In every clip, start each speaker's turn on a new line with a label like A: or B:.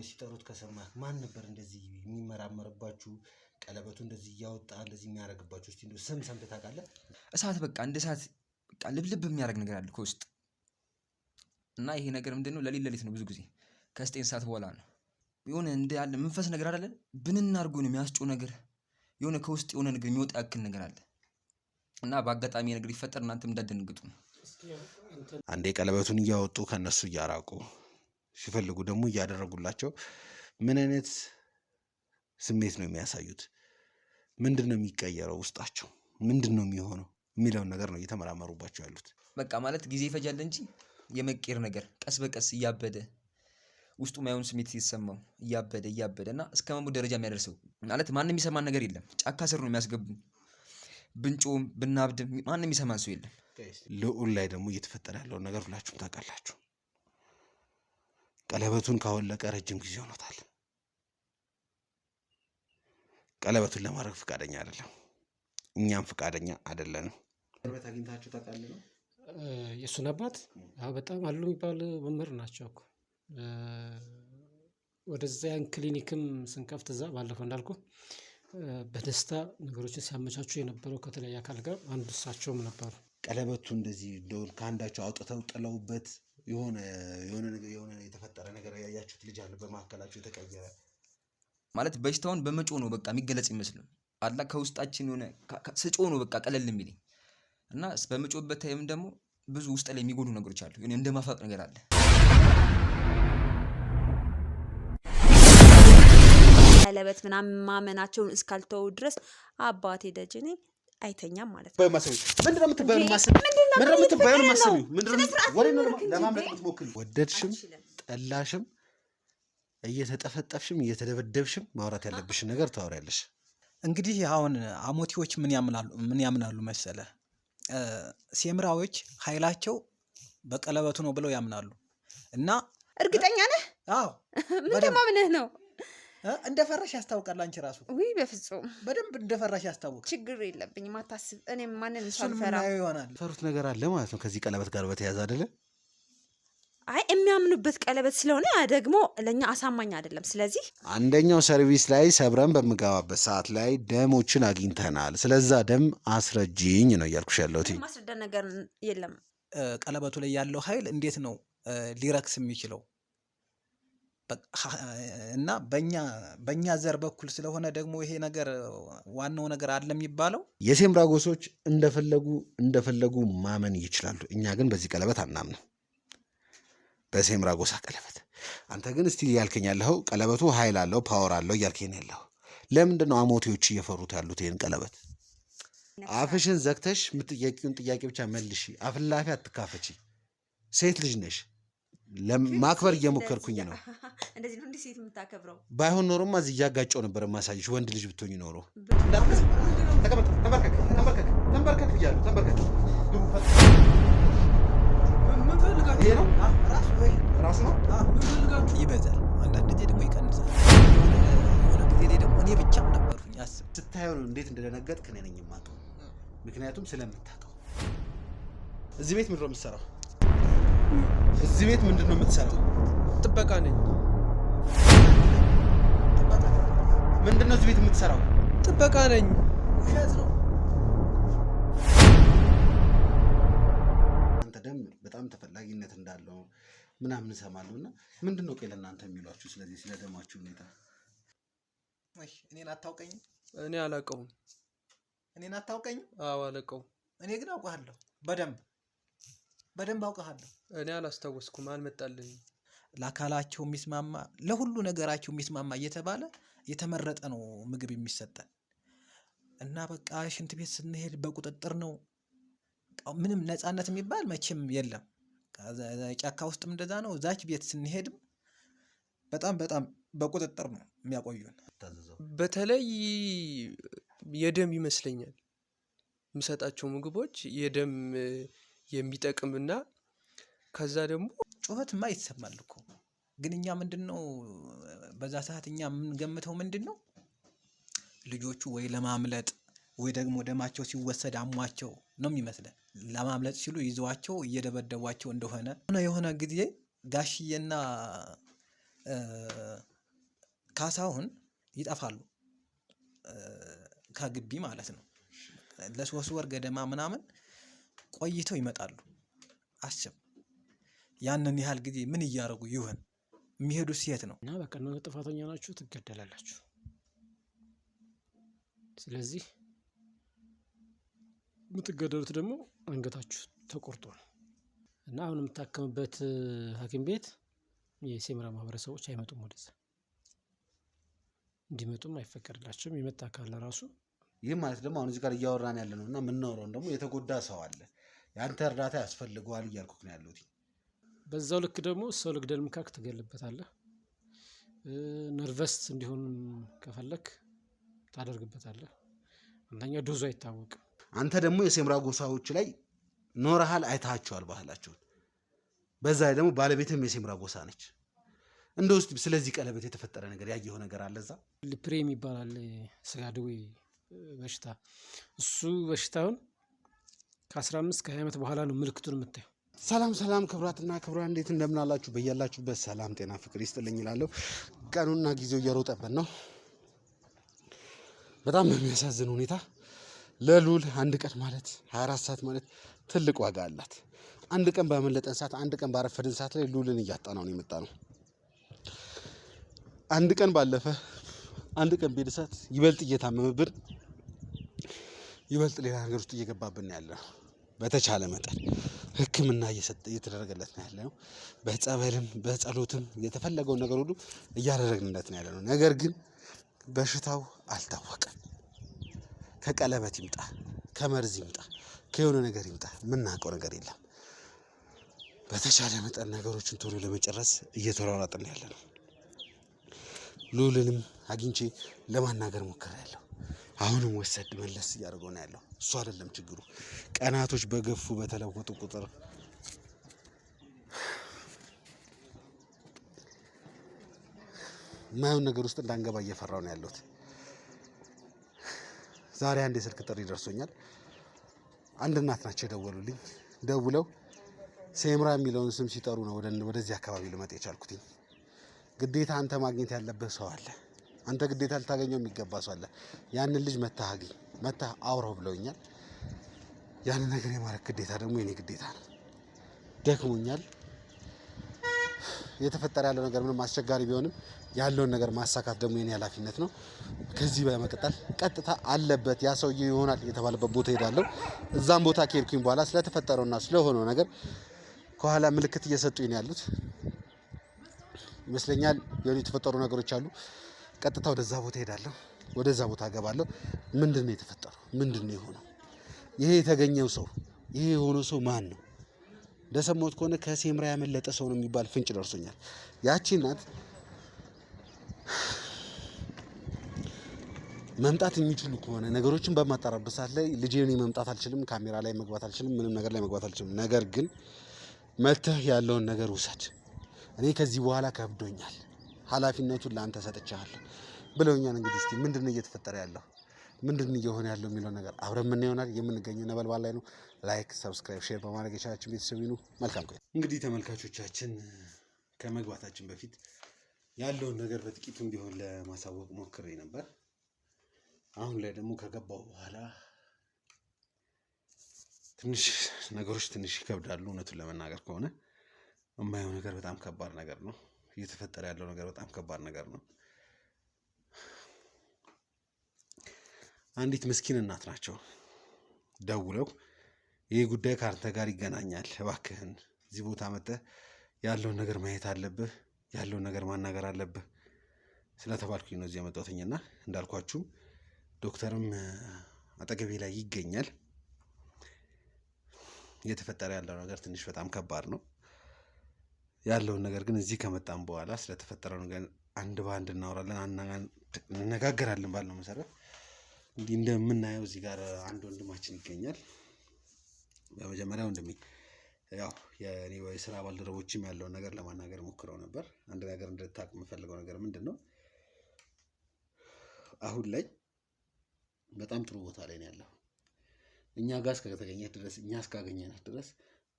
A: ሲጠሩት ከሰማህ ማን ነበር እንደዚህ የሚመራመርባችሁ ቀለበቱ እንደዚህ ያወጣ እንደዚህ የሚያረግባችሁ? እስቲ እንደው ስም ሰምተህ ታውቃለህ?
B: እሳት በቃ እንደ እሳት በቃ ልብልብ የሚያደርግ ነገር አለ ከውስጥ እና ይሄ ነገር ምንድነው? ለሊት ነው ብዙ ጊዜ ከ9 ሰዓት በኋላ ነው የሆነ እንደ ያለ መንፈስ ነገር አይደለ ብንን አድርጎ ነው የሚያስጨው ነገር የሆነ ከውስጥ የሆነ ነገር የሚወጣ ያክል ነገር አለ እና በአጋጣሚ ነገር ይፈጠር እናንተም እንዳትደነግጡ ነው።
A: አንዴ ቀለበቱን እያወጡ ከነሱ እያራቁ ሲፈልጉ ደግሞ እያደረጉላቸው ምን አይነት ስሜት ነው የሚያሳዩት? ምንድነው የሚቀየረው ውስጣቸው? ምንድነው የሚሆነው የሚለውን ነገር ነው እየተመራመሩባቸው ያሉት።
B: በቃ ማለት ጊዜ ይፈጃል እንጂ የመቀየር ነገር ቀስ በቀስ እያበደ ውስጡ ማይሆን ስሜት ሲሰማው እያበደ እና እስከ መሞት ደረጃ የሚያደርሰው ማለት ማንም የሚሰማን ነገር የለም። ጫካ ስር ነው የሚያስገቡን። ብንጮም ብናብድም ማንም የሚሰማን ሰው የለም።
A: ልዑል ላይ ደግሞ እየተፈጠረ ያለውን ነገር ሁላችሁም ታውቃላችሁ። ቀለበቱን ካወለቀ ረጅም ጊዜ ሆኖታል። ቀለበቱን ለማድረግ ፈቃደኛ አይደለም። እኛም ፈቃደኛ አይደለንም። ቀለበት አግኝታችሁ ታውቃለህ ነው?
C: የሱን አባት በጣም አሉ የሚባል መምህር ናቸው እኮ። ወደዚያን ክሊኒክም ስንከፍት እዛ ባለፈው እንዳልኩ በደስታ ነገሮችን ሲያመቻቹ የነበረው ከተለያየ አካል ጋር አንዱ እሳቸውም ነበሩ።
A: ቀለበቱ እንደዚህ ከአንዳቸው አውጥተው ጥለውበት የሆነ የተፈጠረ ነገር ያያችሁት ልጅ አለ በመካከላችሁ የተቀየረ
B: ማለት በሽታውን በመጮ ነው በቃ የሚገለጽ ይመስል አላ ከውስጣችን የሆነ ስጮ ነው በቃ ቀለል የሚልኝ እና በመጮበት ታይም ደግሞ ብዙ ውስጥ ላይ የሚጎዱ ነገሮች አሉ። እኔ እንደማፋቅ ነገር አለ።
D: ቀለበት ምናምን ማመናቸውን እስካልተው ድረስ አባቴ ደጅኔ አይተኛም ማለት ነው።
A: ምንድነው የምትባየው? ለማምለጥ የምትሞክሪ ወደድሽም ጠላሽም እየተጠፈጠፍሽም እየተደበደብሽም ማውራት ያለብሽን ነገር ታወሪያለሽ።
E: እንግዲህ አሁን አሞቲዎች ምን ያምናሉ መሰለ? ሴምራዎች ኃይላቸው በቀለበቱ ነው ብለው ያምናሉ። እና
D: እርግጠኛ ነህ?
E: አዎ።
D: ምን ተማምነህ ነው?
E: እንደፈራሽ ያስታውቃል። አንቺ ራሱ
D: ወይ በፍጹም
E: በደንብ እንደፈራሽ ያስታውቃል።
D: ችግር የለብኝም አታስብ። እኔም ማንንም ሳልፈራ
E: ይሆናል።
A: ፈሩት ነገር አለ ማለት ነው ከዚህ ቀለበት ጋር በተያያዘ አይደለ?
D: አይ የሚያምኑበት ቀለበት ስለሆነ ያ ደግሞ ለኛ አሳማኝ አይደለም። ስለዚህ
A: አንደኛው ሰርቪስ ላይ ሰብረን በምገባበት ሰዓት ላይ ደሞችን አግኝተናል። ስለዛ ደም አስረጅኝ ነው እያልኩሽ ያለሁት።
D: ማስረዳ ነገር የለም።
E: ቀለበቱ ላይ ያለው ኃይል እንዴት ነው ሊረክስ የሚችለው? እና በእኛ ዘር በኩል ስለሆነ ደግሞ ይሄ ነገር ዋናው ነገር አለ የሚባለው
A: የሴምራ ጎሶች እንደፈለጉ ማመን ይችላሉ። እኛ ግን በዚህ ቀለበት አናምንም፣ በሴምራ ጎሳ ቀለበት። አንተ ግን እስቲ ያልከኝ ያለው ቀለበቱ ኃይል አለው ፓወር አለው እያልከኝ ያለው ለምንድን ነው አሞቴዎች እየፈሩት ያሉት ይሄን ቀለበት? አፍሽን ዘግተሽ የምትጠይቂውን ጥያቄ ብቻ መልሺ። አፍላፊ አትካፈቺ። ሴት ልጅ ነሽ። ለማክበር እየሞከርኩኝ ነው።
D: እንደዚህ ነው እንዴ ሴት የምታከብረው?
A: ባይሆን ኖሮማ እዚህ እያጋጨው ነበር ማሳጅሽ። ወንድ ልጅ ብትሆኚ ኖሮ ተንበርከክ ብያለሁ። ተንበርከክ ይሄ ነው ራሱ ነው።
E: ይበዛል፣ አንዳንድ ጊዜ ደግሞ ይቀንሳል። የሆነ ጊዜ ላይ ደግሞ እኔ ብቻም ነበርኩኝ። አስብ
A: ስታየው እንዴት እንደደነገጥክ እኔ ነኝ የማውቀው፣ ምክንያቱም ስለምታውቀው። እዚህ ቤት ምንድን ነው የምትሰራው? እዚህ ቤት ምንድን ነው የምትሰራው?
C: ጥበቃ ነኝ።
A: ምንድን ነው እዚህ ቤት የምትሰራው?
C: ጥበቃ ነኝ።
E: ውሸት ነው።
A: አንተ ደም በጣም ተፈላጊነት እንዳለው ምናምን እሰማለሁ እና ምንድን ነው ቆይ ለእናንተ የሚሏችሁ ስለዚህ ስለ ደማችሁ ሁኔታ?
E: እኔን አታውቀኝም?
C: እኔ አላውቀውም።
E: እኔን አታውቀኝም?
C: አዎ አላውቀውም።
E: እኔ ግን አውቀሃለሁ። በደንብ አውቀሃለሁ።
C: እኔ አላስታወስኩም፣ አልመጣልኝም።
E: ለአካላቸው የሚስማማ ለሁሉ ነገራቸው የሚስማማ እየተባለ የተመረጠ ነው ምግብ የሚሰጠን እና በቃ ሽንት ቤት ስንሄድ በቁጥጥር ነው። ምንም ነፃነት የሚባል መቼም የለም። ጫካ ውስጥም እንደዛ ነው። ዛች ቤት ስንሄድም በጣም በቁጥጥር ነው የሚያቆዩን።
C: በተለይ የደም ይመስለኛል የምሰጣቸው ምግቦች የደም
F: የሚጠቅምና ከዛ ደግሞ
E: ጩኸትማ ይሰማል እኮ ግን እኛ ምንድነው በዛ ሰዓት እኛ የምንገምተው ምንድነው ልጆቹ ወይ ለማምለጥ ወይ ደግሞ ደማቸው ሲወሰድ አሟቸው ነው የሚመስለን። ለማምለጥ ሲሉ ይዘዋቸው እየደበደቧቸው እንደሆነ የሆነ ጊዜ ጋሽዬና ካሳሁን ይጠፋሉ ከግቢ ማለት ነው። ለ3 ወር ገደማ ምናምን ቆይተው ይመጣሉ። አስብ ያንን ያህል ጊዜ ምን እያደረጉ ይሆን? የሚሄዱት የት ነው?
C: እና በቃ እናንተ ጥፋተኛ ናችሁ፣ ትገደላላችሁ። ስለዚህ የምትገደሉት ደግሞ አንገታችሁ ተቆርጦ ነው። እና አሁን የምታከምበት ሐኪም ቤት የሴምራ ማህበረሰቦች አይመጡም፣ ወደዛ እንዲመጡም አይፈቀድላቸውም። የመጣ ካለ ራሱ
A: ይህ ማለት ደግሞ አሁን እዚህ ጋር እያወራን ያለ ነው እና የምናወራውን ደግሞ የተጎዳ ሰው አለ፣ የአንተ እርዳታ ያስፈልገዋል እያልኩህ ነው ያለሁት።
C: በዛው ልክ ደግሞ ሰው ልግደል ምካክ ትገልበታለህ። ነርቨስ እንዲሆን ከፈለክ ታደርግበታለህ። አንደኛ ዶዙ አይታወቅም።
A: አንተ ደግሞ የሴምራ ጎሳዎች ላይ ኖረሃል፣ አይታቸዋል ባህላቸውን። በዛ ላይ ደግሞ ባለቤትም የሴምራ ጎሳ ነች። እንደ ውስጥ ስለዚህ ቀለበት የተፈጠረ ነገር ያየኸው ነገር አለ? እዛ
C: ፕሬም ይባላል ስጋ ደዌ በሽታ። እሱ በሽታውን ከ15 ከ20 ዓመት በኋላ ነው ምልክቱን የምታየው።
A: ሰላም ክብራትና ክብራን እንዴት እንደምናላችሁ በያላችሁበት ሰላም ጤና ፍቅር ይስጥልኝ እላለሁ። ቀኑና ጊዜው እየሮጠበት ነው። በጣም በሚያሳዝን ሁኔታ ለሉል አንድ ቀን ማለት 24 ሰዓት ማለት ትልቅ ዋጋ አላት። አንድ ቀን ባመለጠን ሰዓት፣ አንድ ቀን ባረፈድን ሰዓት ላይ ሉልን እያጣናው ነው የመጣ ነው። አንድ ቀን ባለፈ፣ አንድ ቀን በሄደ ሰዓት ይበልጥ እየታመመብን፣ ይበልጥ ሌላ ነገር ውስጥ እየገባብን ያለ ነው። በተቻለ መጠን ሕክምና እየተደረገለት ነው ያለ ነው። በጸበልም በጸሎትም የተፈለገውን ነገር ሁሉ እያደረግንለት ነው ያለ ነው። ነገር ግን በሽታው አልታወቀም። ከቀለበት ይምጣ፣ ከመርዝ ይምጣ፣ ከየሆነ ነገር ይምጣ የምናውቀው ነገር የለም። በተቻለ መጠን ነገሮችን ቶሎ ለመጨረስ እየተሯሯጥን ያለ ነው። ሉልንም አግኝቼ ለማናገር ሞክሬያለሁ። አሁንም ወሰድ መለስ እያደረገው ነው ያለው። እሱ አይደለም ችግሩ። ቀናቶች በገፉ በተለወጡ ቁጥር ማየውን ነገር ውስጥ እንዳንገባ እየፈራው ነው ያለሁት። ዛሬ አንድ የስልክ ጥሪ ደርሶኛል። አንድ እናት ናቸው የደወሉልኝ። ደውለው ሴምራ የሚለውን ስም ሲጠሩ ነው ወደዚህ አካባቢ ልመጣ የቻልኩትኝ። ግዴታ አንተ ማግኘት ያለብህ ሰው አለ። አንተ ግዴታ ልታገኘው የሚገባ ሰው አለ። ያንን ልጅ መታህ አግኝ፣ መታህ አውራው ብለውኛል። ያንን ነገር የማድረግ ግዴታ ደግሞ የኔ ግዴታ ነው። ደክሞኛል። እየተፈጠረ ያለው ነገር ምንም አስቸጋሪ ቢሆንም ያለውን ነገር ማሳካት ደግሞ የኔ ኃላፊነት ነው። ከዚህ በመቀጠል ቀጥታ አለበት ያ ሰውዬ ይሆናል የተባለበት ቦታ ሄዳለሁ። እዛም ቦታ ከሄድኩኝ በኋላ ስለተፈጠረውና ስለሆነው ነገር ከኋላ ምልክት እየሰጡኝ ነው ያሉት ይመስለኛል። የሆኑ የተፈጠሩ ነገሮች አሉ። ቀጥታ ወደዛ ቦታ ሄዳለሁ። ወደዛ ቦታ እገባለሁ። ምንድን ነው የተፈጠረው? ምንድን ነው የሆነው? ይሄ የተገኘው ሰው፣ ይሄ የሆነው ሰው ማን ነው? እንደሰማሁት ከሆነ ከሴምራ ያመለጠ ሰው ነው የሚባል ፍንጭ ደርሶኛል። ያቺ እናት መምጣት የሚችሉ ከሆነ ነገሮችን በማጣራበት ሰዓት ላይ ልጄ እኔ መምጣት አልችልም፣ ካሜራ ላይ መግባት አልችልም፣ ምንም ነገር ላይ መግባት አልችልም። ነገር ግን መተህ ያለውን ነገር ውሰድ፣ እኔ ከዚህ በኋላ ከብዶኛል፣ ኃላፊነቱን ለአንተ ሰጥቻለሁ ብለውኛል። እንግዲህ እስቲ ምንድን ነው እየተፈጠረ ያለው፣ ምንድን ነው እየሆነ ያለው የሚለው ነገር አብረን ምን ይሆናል። የምንገኘው ነበልባል ላይ ነው። ላይክ፣ ሰብስክራይብ፣ ሼር በማድረግ የቻላችን ቤተሰብ ይኑ። መልካም ቆይ። እንግዲህ ተመልካቾቻችን ከመግባታችን በፊት ያለውን ነገር በጥቂቱም ቢሆን ለማሳወቅ ሞክሬ ነበር። አሁን ላይ ደግሞ ከገባው በኋላ ትንሽ ነገሮች ትንሽ ይከብዳሉ። እውነቱን ለመናገር ከሆነ የማየው ነገር በጣም ከባድ ነገር ነው። እየተፈጠረ ያለው ነገር በጣም ከባድ ነገር ነው። አንዲት ምስኪን እናት ናቸው ደውለው ይህ ጉዳይ ከአንተ ጋር ይገናኛል፣ እባክህን እዚህ ቦታ መጥተህ ያለውን ነገር ማየት አለብህ፣ ያለውን ነገር ማናገር አለብህ ስለተባልኩኝ ነው እዚህ የመጣሁትና እንዳልኳችሁም ዶክተርም አጠገቤ ላይ ይገኛል። እየተፈጠረ ያለው ነገር ትንሽ በጣም ከባድ ነው። ያለውን ነገር ግን እዚህ ከመጣን በኋላ ስለተፈጠረው ነገር አንድ በአንድ እናወራለን፣ እንነጋገራለን ባልነው መሰረት እንዲህ እንደምናየው እዚህ ጋር አንድ ወንድማችን ይገኛል። በመጀመሪያ ወንድሜ ያው የኔ የስራ ባልደረቦችም ያለውን ነገር ለማናገር ሞክረው ነበር። አንድ ነገር እንድታውቅ የምፈልገው ነገር ምንድን ነው? አሁን ላይ በጣም ጥሩ ቦታ ላይ ነው ያለው። እኛ ጋር እስከተገኘህ ድረስ እኛ እስካገኘንህ ድረስ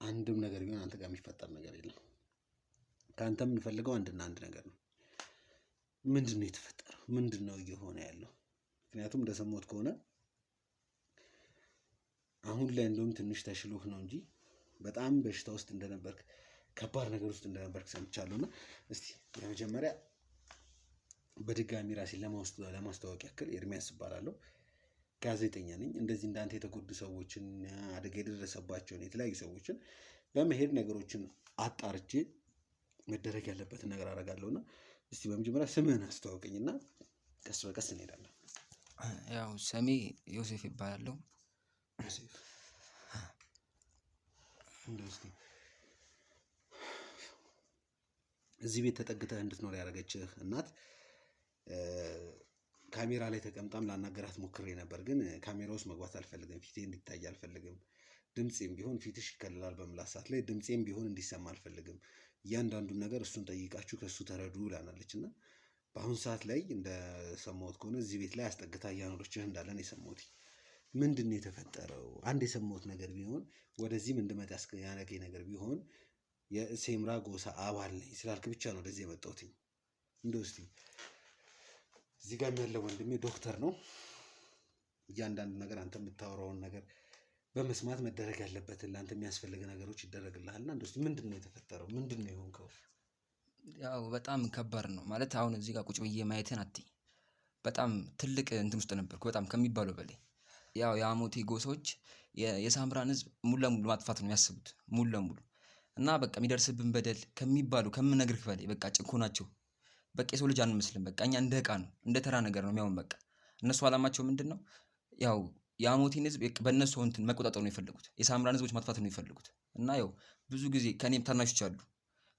A: አንድም ነገር ቢሆን አንተ ጋር የሚፈጠር ነገር የለም። ከአንተ የምንፈልገው አንድና አንድ ነገር ነው። ምንድን ነው የተፈጠረው? ምንድን ነው እየሆነ ያለው? ምክንያቱም እንደሰማሁት ከሆነ አሁን ላይ እንደውም ትንሽ ተሽሎህ ነው እንጂ በጣም በሽታ ውስጥ እንደነበርክ ከባድ ነገር ውስጥ እንደነበርክ ሰምቻለሁ። እና እስቲ በመጀመሪያ በድጋሚ ራሴን ለማስተዋወቅ ያክል ኤርሚያስ እባላለሁ። ጋዜጠኛ ነኝ። እንደዚህ እንዳንተ የተጎዱ ሰዎችን አደጋ የደረሰባቸውን የተለያዩ ሰዎችን በመሄድ ነገሮችን አጣርቼ መደረግ ያለበትን ነገር አደርጋለሁ። እና እስቲ በመጀመሪያ ስምህን አስተዋውቀኝና ቀስ በቀስ እንሄዳለን።
B: ያው ስሜ ዮሴፍ ይባላለሁ።
A: ዮሴፍ እንደው እስቲ እዚህ ቤት ተጠግተህ እንድትኖር ያደረገችህ እናት ካሜራ ላይ ተቀምጣም ላናገራት ሞክሬ ነበር፣ ግን ካሜራ ውስጥ መግባት አልፈልግም፣ ፊቴ እንዲታይ አልፈልግም። ድምፄም ቢሆን ፊትሽ ይከለላል በምላስ ሰዓት ላይ ድምፄም ቢሆን እንዲሰማ አልፈልግም። እያንዳንዱን ነገር እሱን ጠይቃችሁ ከእሱ ተረዱ ብላናለች። እና በአሁን ሰዓት ላይ እንደሰማሁት ከሆነ እዚህ ቤት ላይ አስጠግታ እያኖረችህ እንዳለ ነው የሰማሁት። ምንድን ነው የተፈጠረው? አንድ የሰማሁት ነገር ቢሆን ወደዚህም እንድመጣ ያደረገኝ ነገር ቢሆን የሴምራ ጎሳ አባል ነኝ ስላልክ ብቻ ነው ወደዚህ የመጣሁት። እንደው እስቲ እዚህ ጋር ያለው ወንድሜ ዶክተር ነው። እያንዳንዱ ነገር አንተ የምታወራውን ነገር በመስማት መደረግ ያለበትን ለአንተ የሚያስፈልግ ነገሮች ይደረግልሃልና እንደው እስቲ ምንድን ነው የተፈጠረው? ምንድን ነው የሆንከው?
B: ያው በጣም ከባድ ነው ማለት አሁን እዚህ ጋር ቁጭ ብዬ ማየትን አትይ። በጣም ትልቅ እንትን ውስጥ ነበርኩ፣ በጣም ከሚባለው በላይ። ያው የአሞቴ ጎሳዎች የሳምራን ህዝብ ሙሉ ለሙሉ ማጥፋት ነው የሚያስቡት፣ ሙሉ ለሙሉ። እና በቃ የሚደርስብን በደል ከሚባለው ከምነግርህ በላይ በቃ ጭንኮናቸው። በቃ የሰው ልጅ አንመስልም። በቃ እኛ እንደ ዕቃ ነው፣ እንደ ተራ ነገር ነው የሚያውን። በቃ እነሱ አላማቸው ምንድን ነው? ያው የአሞቴን ህዝብ በእነሱ እንትን መቆጣጠር ነው የፈለጉት፣ የሳምራን ህዝቦች ማጥፋት ነው የፈለጉት። እና ያው ብዙ ጊዜ ከእኔም ታናሾች አሉ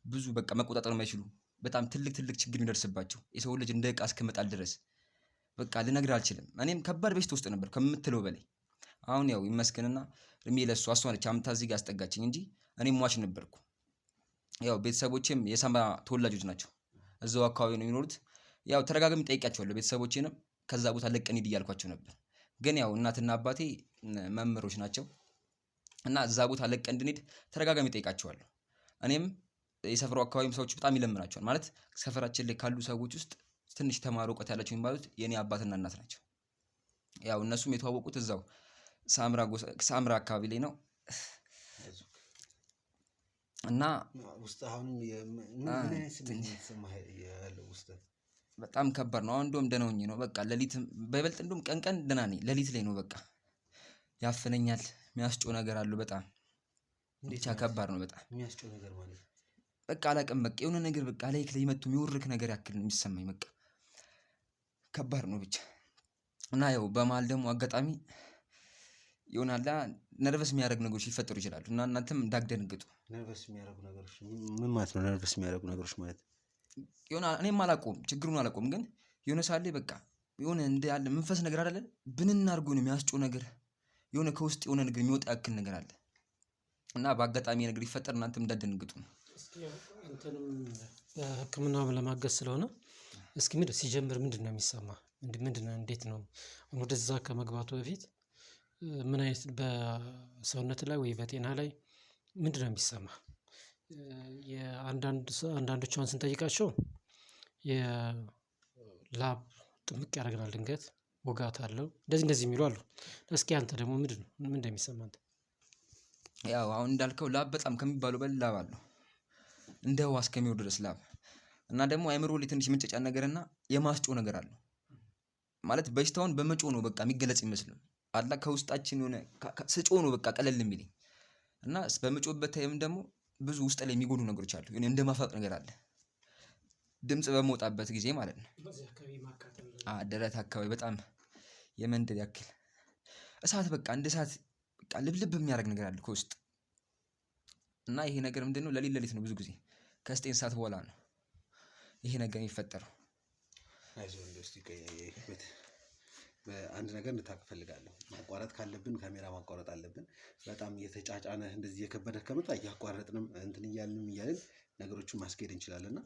B: ብዙ በቃ መቆጣጠር የማይችሉ በጣም ትልቅ ችግር የሚደርስባቸው የሰው ልጅ እንደ ዕቃ እስከመጣል ድረስ በቃ ልነግርህ አልችልም። እኔም ከባድ በሽታ ውስጥ ነበር ከምትለው በላይ። አሁን ያው ይመስገንና እድሜ ለእሷ እሷ ነች አምታ እዚህ ጋር አስጠጋችኝ እንጂ እኔም ሟች ነበርኩ። ያው ቤተሰቦቼም የሳምራ ተወላጆች ናቸው፣ እዛው አካባቢ ነው የሚኖሩት። ያው ተደጋጋሚ ጠይቄያቸዋለሁ ቤተሰቦቼንም ከዛ ቦታ ለቀን ሂድ እያልኳቸው ነበር። ግን ያው እናትና አባቴ መምህሮች ናቸው እና እዛ ቦታ ለቀን እንድንሄድ ተደጋጋሚ ጠይቃቸዋለሁ። እኔም የሰፈሩ አካባቢም ሰዎች በጣም ይለምናቸዋል። ማለት ሰፈራችን ላይ ካሉ ሰዎች ውስጥ ትንሽ ተማሪ እውቀት ያላቸው የሚባሉት የኔ አባትና እናት ናቸው። ያው እነሱም የተዋወቁት እዛው ሳምራ አካባቢ ላይ ነው። እና
A: ውስጥ አሁንም ምን አይነት ስሜት እየተሰማህ ያለው ውስጥ?
B: በጣም ከባድ ነው። አሁን እንደውም ደህና ሆኜ ነው በቃ ሌሊት በይበልጥ እንደውም ቀን ደህና ነኝ፣ ሌሊት ላይ ነው በቃ ያፍነኛል። የሚያስጮህ ነገር አለው በጣም ብቻ ከባድ ነው በጣም
A: የሚያስጨው ነገር ማለት
B: በቃ አላውቅም። በቃ የሆነ ነገር በቃ ላይክ ላይ መጥቶ የሚወርክ ነገር ያክል ነው የሚሰማኝ። በቃ ከባድ ነው ብቻ። እና ያው በመሀል ደግሞ አጋጣሚ ይሆናላ ነርቨስ የሚያደርግ ነገሮች ሊፈጠሩ ይችላሉ እና እናንተም እንዳትደነግጡ።
A: ነርቨስ የሚያደርጉ ነገሮች ምን ማለት ነው? ነርቨስ የሚያደርጉ ነገሮች ማለት
B: የሆነ እኔም አላውቀውም፣ ችግሩን አላውቀውም። ግን የሆነ ሰዓት ላይ በቃ የሆነ እንደ ያለ መንፈስ ነገር አይደለ ብንን አድርጎ ነው የሚያስጮህ ነገር፣ የሆነ ከውስጥ የሆነ ነገር የሚወጣ ያክል ነገር አለ እና በአጋጣሚ ነገር ይፈጠር እናንተም እንዳትደነግጡ ነው።
C: እንትንም በሕክምናውም ለማገዝ ስለሆነ እስኪ ሲጀምር ምንድን ነው የሚሰማ? ምንድን ነው እንዴት ነው ወደዛ ከመግባቱ በፊት ምን አይነት በሰውነት ላይ ወይ በጤና ላይ ምንድን ነው የሚሰማ? አንዳንዶቹ አሁን ስንጠይቃቸው የላብ ጥምቅ ያደርገናል፣ ድንገት ውጋት አለው፣ እንደዚህ የሚሉ አሉ። እስኪ አንተ ደግሞ ምንድን ነው ምን እንደሚሰማ አንተ?
B: ያው አሁን እንዳልከው ላብ በጣም ከሚባለው በላይ ላብ አለው፣ እንደ ውሃ እስከሚወርድ ድረስ ላብ እና ደግሞ አይምሮ ላይ ትንሽ መንጨጫ ነገርና የማስጮህ ነገር አለው። ማለት በሽታውን በመጮህ ነው በቃ የሚገለጽ ይመስላል አላ ከውስጣችን የሆነ ስጮህ ነው በቃ ቀለል የሚለኝ እና በመጮህበት ታይም ደግሞ ብዙ ውስጥ ላይ የሚጎዱ ነገሮች አሉ። እንደ ማፋጥ ነገር አለ ድምጽ በመውጣበት ጊዜ ማለት ነው። ደረት አካባቢ በጣም የመንደድ ያክል እሳት በቃ እንደ እሳት በቃ ልብልብ የሚያደርግ ነገር አለ ከውስጥ እና ይሄ ነገር ምንድነው? ሌሊት ነው ብዙ ጊዜ ከ9 ሰዓት በኋላ ነው ይሄ ነገር የሚፈጠረው።
A: አንድ ነገር እንድታውቅ እፈልጋለሁ። ማቋረጥ ካለብን ካሜራ ማቋረጥ አለብን። በጣም እየተጫጫነ እንደዚህ የከበደ ከመጣ እያቋረጥንም እንትን እያልን ነገሮችን ማስኬድ እንችላለን። እና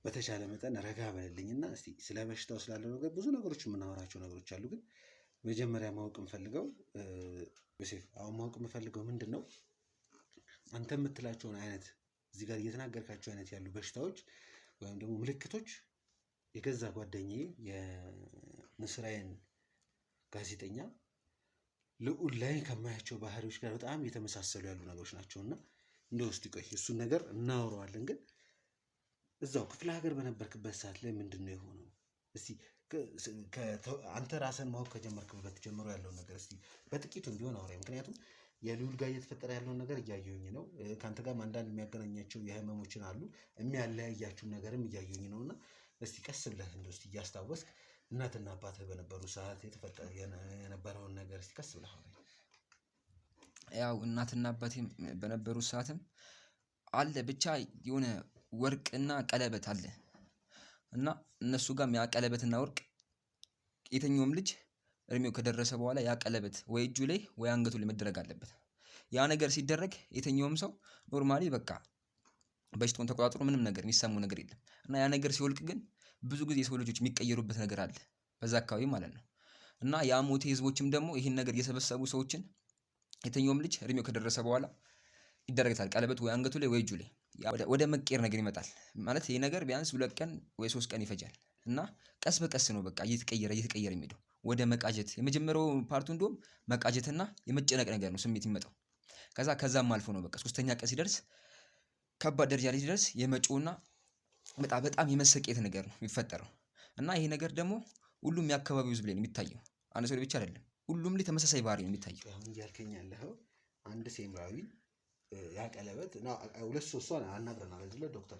A: በተቻለ መጠን ረጋ በልልኝና እስቲ ስለ በሽታው ስላለው ነገር ብዙ ነገሮች የምናወራቸው ነገሮች አሉ። ግን መጀመሪያ ማወቅ የምፈልገው ዮሴፍ፣ አሁን ማወቅ የምፈልገው ምንድን ነው አንተ የምትላቸውን አይነት እዚህ ጋር እየተናገርካቸው አይነት ያሉ በሽታዎች ወይም ደግሞ ምልክቶች የገዛ ጓደኛዬ የንስራዬን ጋዜጠኛ ልዑል ላይ ከማያቸው ባህሪዎች ጋር በጣም የተመሳሰሉ ያሉ ነገሮች ናቸው። እና እንደው እስቲ ቆይ እሱን ነገር እናወራዋለን። ግን እዛው ክፍለ ሀገር በነበርክበት ሰዓት ላይ ምንድን ነው የሆነው? እስቲ አንተ ራስን ማወቅ ከጀመርክበት ጀምሮ ያለውን ነገር እስቲ በጥቂቱም ቢሆን አውራኝ። ምክንያቱም የልዑል ጋር እየተፈጠረ ያለውን ነገር እያየሁኝ ነው። ከአንተ ጋርም አንዳንድ የሚያገናኛቸው የህመሞችን አሉ፣ የሚያለያያችሁም ነገርም እያየሁኝ ነው። እና እስቲ ቀስ ብለህ እንደው እስቲ እያስታወስክ እናትና አባትህ በነበሩ ሰዓት የተፈጠረ የነበረውን ነገር እስቲ ቀስ ብለህ አውራኝ።
B: ያው እናትና አባቴ በነበሩ ሰዓትም አለ ብቻ የሆነ ወርቅና ቀለበት አለ እና እነሱ ጋርም ያ ቀለበትና ወርቅ የትኛውም ልጅ እድሜው ከደረሰ በኋላ ያ ቀለበት ወይ እጁ ላይ ወይ አንገቱ ላይ መደረግ አለበት። ያ ነገር ሲደረግ የትኛውም ሰው ኖርማሊ በቃ በሽታውን ተቆጣጥሮ ምንም ነገር የሚሰማው ነገር የለም። እና ያ ነገር ሲወልቅ ግን ብዙ ጊዜ የሰው ልጆች የሚቀየሩበት ነገር አለ በዛ አካባቢ ማለት ነው። እና የአሞቴ ህዝቦችም ደግሞ ይህን ነገር እየሰበሰቡ ሰዎችን የትኛውም ልጅ እድሜው ከደረሰ በኋላ ይደረግታል ቀለበት ወይ አንገቱ ላይ ወይ እጁ ላይ ወደ መቀየር ነገር ይመጣል ማለት ይሄ ነገር ቢያንስ 2 ቀን ወይ 3 ቀን ይፈጃል። እና ቀስ በቀስ ነው በቃ እየተቀየረ የሚሄደው ወደ መቃጀት። የመጀመሪያው ፓርቱ እንደውም መቃጀትና የመጨነቅ ነገር ነው ስሜት የሚመጣው። ከዛም አልፎ ነው በቃ 3ኛ ቀን ሲደርስ ከባድ ደረጃ ላይ ሲደርስ የመጮና በጣም የመሰቄት ነገር ነው የሚፈጠረው። እና ይሄ ነገር ደግሞ ሁሉም የአካባቢው ህዝብ ላይ ነው የሚታየው፣ አንድ ሰው ላይ ብቻ አይደለም፣ ሁሉም ላይ ተመሳሳይ ባህሪ ነው የሚታየው።
A: አሁን እያልከኝ ያለኸው አንድ ሴምራዊ ያ ቀለበት እና 2 3 አናግረናል አይደለ ዶክተር?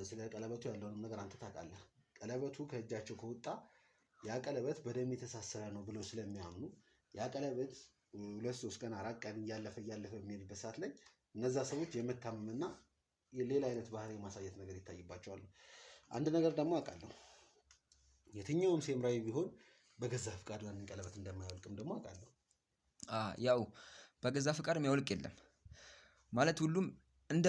A: ስለ ቀለበቱ ያለውንም ነገር አንተ ታውቃለህ። ቀለበቱ ከእጃቸው ከወጣ ያ ቀለበት በደም የተሳሰረ ነው ብለው ስለሚያምኑ ያ ቀለበት 2 3 ቀን 4 ቀን እያለፈ የሚሄድበት ሰዓት ላይ እነዛ ሰዎች የመታመምና ሌላ አይነት ባህሪ ማሳየት ነገር ይታይባቸዋል። አንድ ነገር ደግሞ አውቃለሁ፣ የትኛውም ሴምራዊ ቢሆን በገዛ ፍቃዱ ያንን ቀለበት እንደማያወልቅም ደግሞ አውቃለሁ።
B: ያው በገዛ ፍቃድ የሚያወልቅ የለም ማለት ሁሉም እንደ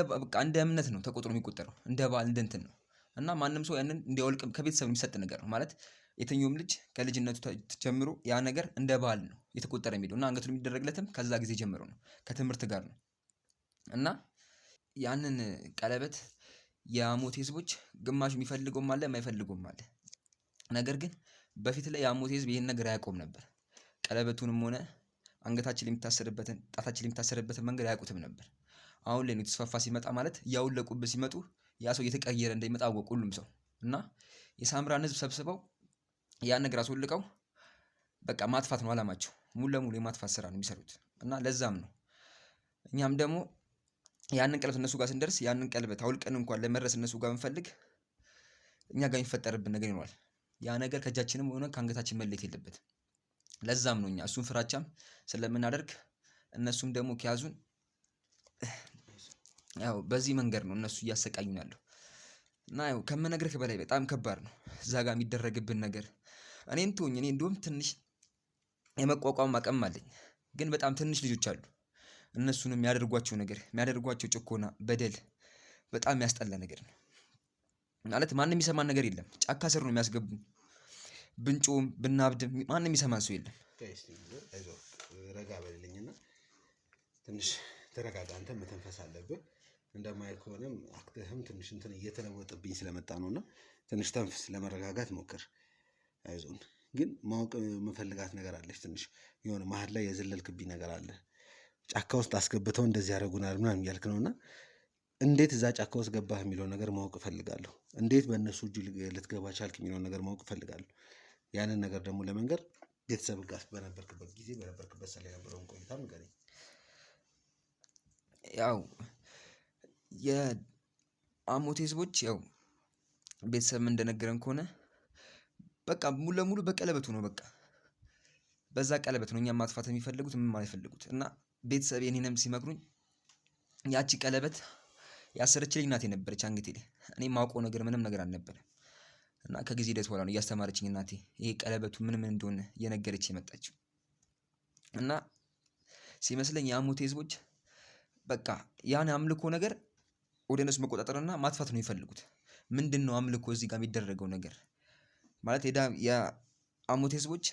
B: እምነት ነው ተቆጥሮ የሚቆጠረው፣ እንደ ባህል እንደ እንትን ነው። እና ማንም ሰው ያንን እንዲያወልቅ ከቤተሰብ የሚሰጥ ነገር ነው ማለት የትኛውም ልጅ ከልጅነቱ ጀምሮ ያ ነገር እንደ ባህል ነው የተቆጠረ የሚሄደው እና አንገቱን የሚደረግለትም ከዛ ጊዜ ጀምሮ ነው ከትምህርት ጋር ነው። እና ያንን ቀለበት የአሞቴ ህዝቦች ግማሽ የሚፈልገውም አለ የማይፈልገውም አለ። ነገር ግን በፊት ላይ የአሞቴ ህዝብ ይሄን ነገር አያውቀውም ነበር። ቀለበቱንም ሆነ አንገታችን የሚታሰርበትን ጣታችን የሚታሰርበትን መንገድ አያውቁትም ነበር። አሁን ላይ ነው የተስፋፋ ሲመጣ ማለት እያወለቁበት ሲመጡ ያ ሰው እየተቀየረ እንደሚመጣ አወቁ ሁሉም ሰው። እና የሳምራን ህዝብ ሰብስበው ያን ነገር አስወልቀው በቃ ማጥፋት ነው አላማቸው፣ ሙሉ ለሙሉ የማጥፋት ስራ ነው የሚሰሩት። እና ለዛም ነው እኛም ደግሞ ያንን ቀለበት እነሱ ጋር ስንደርስ ያንን ቀለበት አውልቀን እንኳን ለመድረስ እነሱ ጋር ብንፈልግ እኛ ጋር የሚፈጠርብን ነገር ይኖራል። ያ ነገር ከእጃችንም ሆነ ከአንገታችን መለየት የለበትም። ለዛም ነው እኛ እሱን ፍራቻም ስለምናደርግ እነሱም ደግሞ ከያዙን ያው በዚህ መንገድ ነው እነሱ እያሰቃዩን ያለው። እና ያው ከምነግርህ በላይ በጣም ከባድ ነው እዛ ጋር የሚደረግብን ነገር። እኔን ተወኝ፣ እኔ እንደውም ትንሽ የመቋቋም አቅም አለኝ። ግን በጣም ትንሽ ልጆች አሉ፣ እነሱን የሚያደርጓቸው ነገር የሚያደርጓቸው ጭቆና፣ በደል በጣም የሚያስጠላ ነገር ነው። ማለት ማንም የሚሰማን ነገር የለም። ጫካ ስር ነው የሚያስገቡን። ብንጮም ብናብድም ማንም የሚሰማን ሰው የለም።
A: አይዞህ ረጋ በልልኝና ትንሽ ተረጋጋ። አንተ መተንፈስ አለብህ። እንደማየው ከሆነም አክተህም ትንሽ እንትን እየተለወጠብኝ ስለመጣ ነውና ትንሽ ተንፍስ፣ ለመረጋጋት ሞክር። አይዞን። ግን ማወቅ የምፈልጋት ነገር አለች። ትንሽ የሆነ መሀል ላይ የዘለልክብኝ ነገር አለ። ጫካ ውስጥ አስገብተው እንደዚህ ያደርጉናል ምናምን እያልክ ነውና እንዴት እዛ ጫካ ውስጥ ገባህ የሚለውን ነገር ማወቅ እፈልጋለሁ። እንዴት በእነሱ እጅ ልትገባ ቻልክ የሚለውን ነገር ማወቅ እፈልጋለሁ። ያንን ነገር ደግሞ ለመንገር ቤተሰብ ጋር በነበርክበት ጊዜ በነበርክበት ሰላ የነበረውን ቆይታ ንገረኝ።
B: ያው የአሞቴ ህዝቦች ያው ቤተሰብ እንደነገረን ከሆነ በቃ ሙሉ ለሙሉ በቀለበቱ ነው፣ በቃ በዛ ቀለበት ነው እኛም ማጥፋት የሚፈልጉት ምንም አይፈልጉት። እና ቤተሰብ የኔንም ሲመክሩኝ ያቺ ቀለበት ያሰረችልኝ እናቴ ነበረች አንገቴ ላይ። እኔ የማውቀው ነገር ምንም ነገር አልነበረም። እና ከጊዜ ሂደት በኋላ ነው እያስተማረችኝ እናቴ ይሄ ቀለበቱ ምን ምን እንደሆነ እየነገረች የመጣችው። እና ሲመስለኝ የአሙቴ ህዝቦች በቃ ያን አምልኮ ነገር ወደ እነሱ መቆጣጠርና ማጥፋት ነው የሚፈልጉት። ምንድን ነው አምልኮ እዚህ ጋር የሚደረገው ነገር ማለት የአሙቴ ህዝቦች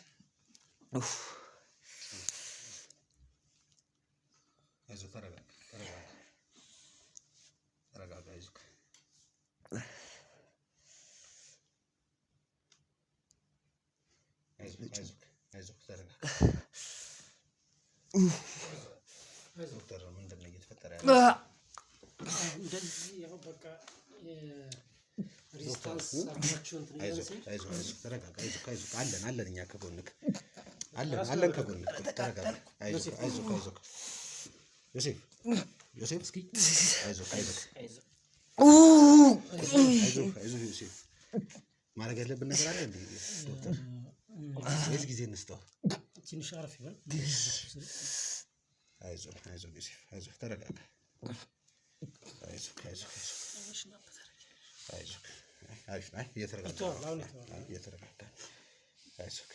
A: አይዞህ ተረጋጋ፣ ተረጋጋ፣ አይዞህ ተረጋጋ። ዶክተር ምንድን ነው እየተፈጠረ ያለው?
C: እንደዚህ ያው በቃ ሪስታንስ አቅማችሁ እንትን ይላል ሲል
A: አይዞህ ተረጋጋ፣ አይዞህ አለን እኛ ከጎንክ አለን ከጎንክ ተረጋጋ። አይዞህ ዮሴፍ እስኪ አይዞህ ዮሴፍ ማድረግ ያለብን ነገር አለ እንዴ ዶክተር? ወይስ ጊዜ እንስጠው?
C: ትንሽ አረፍ ይበል።
A: አይዞህ ዮሴፍ ተረጋጋ። አይዞህ አሪፍ ነው። እየተረጋጋ አይዞህ።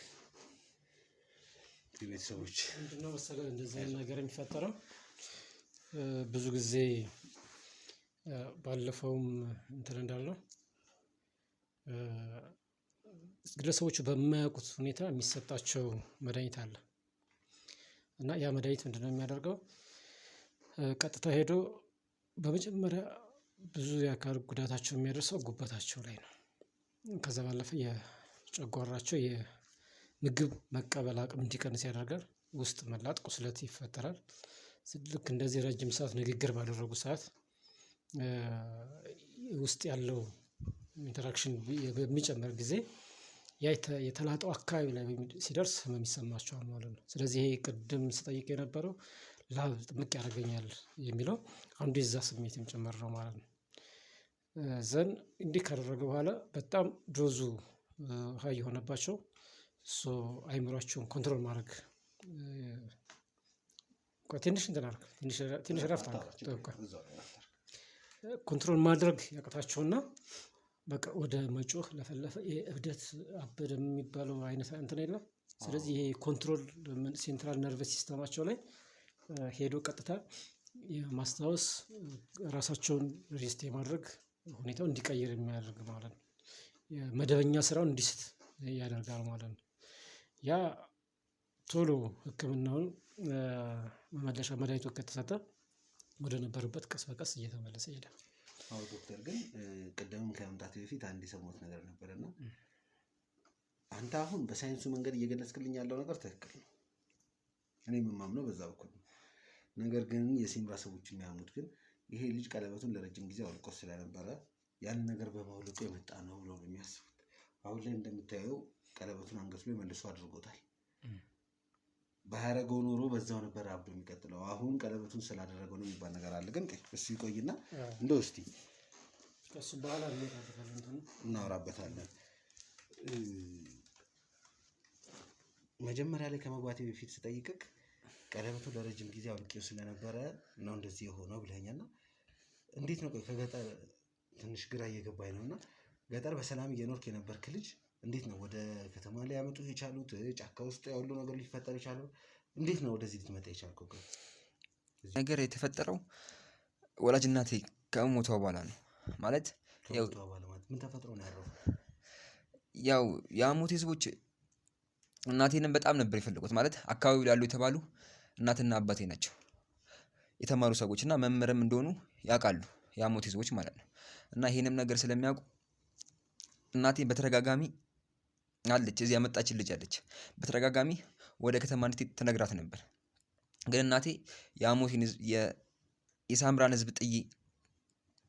A: ቤተሰቦች
C: ምንድነው መሰለህ እንደዚህ አይነት ነገር የሚፈጠረው ብዙ ጊዜ ባለፈውም እንትን እንዳልነው ግለሰቦቹ በማያውቁት ሁኔታ የሚሰጣቸው መድኃኒት አለ እና ያ መድኃኒት ምንድነው የሚያደርገው ቀጥታ ሄዶ በመጀመሪያ ብዙ የአካል ጉዳታቸው የሚያደርሰው ጉበታቸው ላይ ነው። ከዛ ባለፈ የጨጓራቸው የምግብ መቀበል አቅም እንዲቀንስ ያደርጋል። ውስጥ መላጥ ቁስለት ይፈጠራል። ልክ እንደዚህ ረጅም ሰዓት ንግግር ባደረጉ ሰዓት ውስጥ ያለው ኢንተራክሽን በሚጨምር ጊዜ ያ የተላጠው አካባቢ ላይ ሲደርስ ህመም ይሰማቸዋል ማለት ነው። ስለዚህ ይሄ ቅድም ስጠይቅ የነበረው ላብ ጥምቅ ያደርገኛል የሚለው አንዱ የዛ ስሜት ጭምር ነው ማለት ነው። ዘን እንዲህ ካደረገ በኋላ በጣም ዶዙ ሀይ የሆነባቸው አይምሯቸውን ኮንትሮል ማድረግ ትንሽ እንትን አድርግ ትንሽ ረፍት አድርግ ኮንትሮል ማድረግ ያቅታቸውና በቃ ወደ መጮህ ለፈለፈ የእብደት አበደ የሚባለው አይነት እንትን የለም። ስለዚህ ይሄ ኮንትሮል ሴንትራል ነርቨስ ሲስተማቸው ላይ ሄዶ ቀጥታ የማስታወስ ራሳቸውን ሪስት የማድረግ ሁኔታው እንዲቀይር የሚያደርግ ማለት ነው። መደበኛ ስራውን እንዲስት ያደርጋል ማለት ነው። ያ ቶሎ ህክምናውን መመለሻ መድኃኒቱ ከተሰጠ ወደ ነበሩበት ቀስ በቀስ እየተመለሰ ይሄዳል።
A: አዎ ዶክተር ግን ቅድምም ከመምጣቴ በፊት አንድ የሰማሁት ነገር ነበርና አንተ አሁን በሳይንሱ መንገድ እየገለጽክልኝ ያለው ነገር ትክክል ነው። እኔ የምማምነው በዛ በኩል ነው። ነገር ግን የሲምራ ሰዎች የሚያምኑት ግን ይሄ ልጅ ቀለበቱን ለረጅም ጊዜ አውልቆ ስለነበረ ያን ነገር በማውለቁ የመጣ ነው ብለው ነው የሚያስቡት። አሁን ላይ እንደምታየው ቀለበቱን አንገቱ ላይ መልሶ አድርጎታል። ባያረገው ኖሮ በዛው ነበር አብዶ የሚቀጥለው። አሁን ቀለበቱን ስላደረገው ነው የሚባል ነገር አለ። ግን እሱ ይቆይና እንደው እስቲ
C: ከሱ በኋላ
A: እናወራበታለን። መጀመሪያ ላይ ከመግባቴ በፊት ስጠይቅክ ቀለበቱ ለረጅም ጊዜ አውልቄው ስለነበረ ነው እንደዚህ የሆነው ብለኸኛልና እንዴት ነው ከገጠር ትንሽ ግራ እየገባኝ ነውና ገጠር በሰላም እየኖርክ የነበርክ ልጅ እንዴት ነው ወደ ከተማ ላይ ያመጡ የቻሉት? ጫካ ውስጥ ያሉ ነገር ሊፈጠር ይቻላል። እንዴት ነው ወደዚህ ልትመጣ የቻልከው?
B: ነገር የተፈጠረው ወላጅ እናቴ ከሞቷ በኋላ ነው ማለት ያው
A: ምን ተፈጥሮ ነው ያረፈው?
B: ያው የአሙቴ ህዝቦች እናቴንም በጣም ነበር የፈለጉት ማለት አካባቢው ያሉ የተባሉ እናትና አባቴ ናቸው የተማሩ ሰዎች እና መምህርም እንደሆኑ ያውቃሉ የአሙቴ ህዝቦች ማለት ነው። እና ይሄንም ነገር ስለሚያውቁ እናቴን በተደጋጋሚ አለች እዚህ ያመጣችን ልጅ አለች በተደጋጋሚ ወደ ከተማ እንድትሄድ ትነግራት ነበር። ግን እናቴ የአሙቴን የሳምራን ህዝብ ጥዬ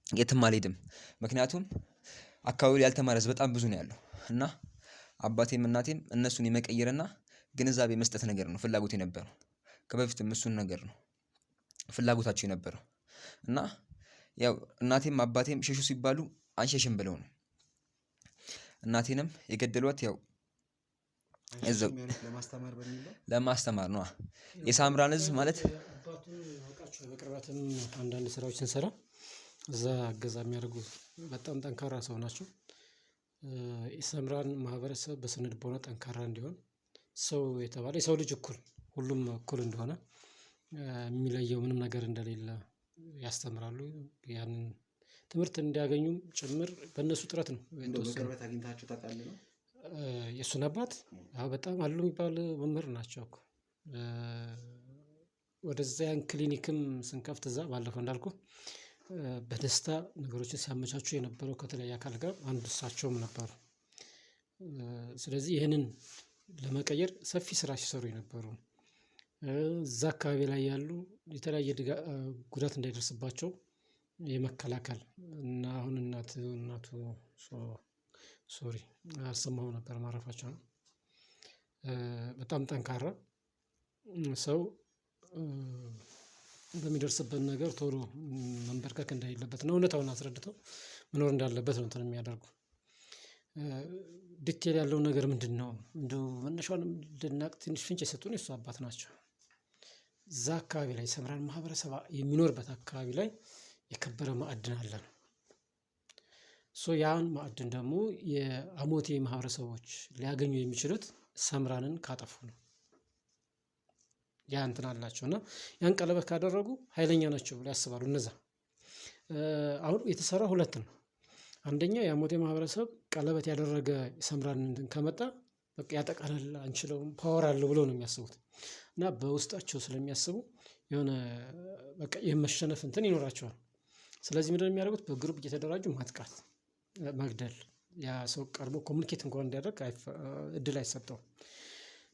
B: የትም አልሄድም፣ ምክንያቱም አካባቢው ያልተማረ ህዝብ በጣም ብዙ ነው ያለው እና አባቴም እናቴም እነሱን የመቀየርና ግንዛቤ መስጠት ነገር ነው ፍላጎት የነበረው። ከበፊትም እሱን ነገር ነው ፍላጎታቸው የነበረው እና ያው እናቴም አባቴም ሸሹ ሲባሉ አንሸሽም ብለው ነው እናቴንም የገደሏት። ያው እዛው ለማስተማር ነው የሳምራን ህዝብ ማለት
C: አባቱን አውቃቸው በቅርበትም አንዳንድ ስራዎች ስንሰራ እዛ እገዛ የሚያደርጉ በጣም ጠንካራ ሰው ናቸው። የሰምራን ማህበረሰብ በስነ ልቦና ጠንካራ እንዲሆን ሰው የተባለ የሰው ልጅ እኩል ሁሉም እኩል እንደሆነ የሚለየው ምንም ነገር እንደሌለ ያስተምራሉ። ያንን ትምህርት እንዲያገኙም ጭምር በእነሱ ጥረት ነው
A: እንደው
C: የተወሰኑ
A: በቅርበት አግኝታችሁ ታውቃለህ ነው?
C: የእሱን አባት አዎ በጣም አሉ የሚባል መምህር ናቸው እኮ። ወደዚያን ክሊኒክም ስንከፍት እዛ ባለፈው እንዳልኩህ በደስታ ነገሮችን ሲያመቻቹ የነበረው ከተለያየ አካል ጋር አንዱ እሳቸውም ነበሩ። ስለዚህ ይህንን ለመቀየር ሰፊ ስራ ሲሰሩ የነበሩ እዛ አካባቢ ላይ ያሉ የተለያየ ጉዳት እንዳይደርስባቸው የመከላከል እና አሁን እናቱ ሶሪ አልሰማሁም ነበር ማረፋቸው ነው። በጣም ጠንካራ ሰው በሚደርስበት ነገር ቶሎ መንበርከክ እንደሌለበት ነው እውነታውን አስረድተው መኖር እንዳለበት ነው እንትን የሚያደርጉ። ዲቴል ያለውን ነገር ምንድነው እንደው መነሻውንም እንድናቅ ትንሽ ፍንጭ የሰጡን የእሱ አባት ናቸው። እዛ አካባቢ ላይ ሰምራን ማህበረሰብ የሚኖርበት አካባቢ ላይ የከበረ ማዕድን አለ ነው። ያን ማዕድን ደግሞ የአሞቴ ማህበረሰቦች ሊያገኙ የሚችሉት ሰምራንን ካጠፉ ነው። ያ እንትን አላቸው እና ያን ቀለበት ካደረጉ ኃይለኛ ናቸው ብለው ያስባሉ እነዛ። አሁን የተሰራው ሁለት ነው። አንደኛው የአሞቴ ማህበረሰብ ቀለበት ያደረገ ሰምራን እንትን ከመጣ በቃ ያጠቃናል አንችለውም ፓወር አለው ብለው ነው የሚያስቡት። እና በውስጣቸው ስለሚያስቡ የሆነ በቃ የመሸነፍ እንትን ይኖራቸዋል። ስለዚህ ምንድነው የሚያደርጉት? በግሩፕ እየተደራጁ ማጥቃት፣ መግደል። ያ ሰው ቀርቦ ኮሚኒኬት እንኳን እንዲያደርግ እድል አይሰጠውም።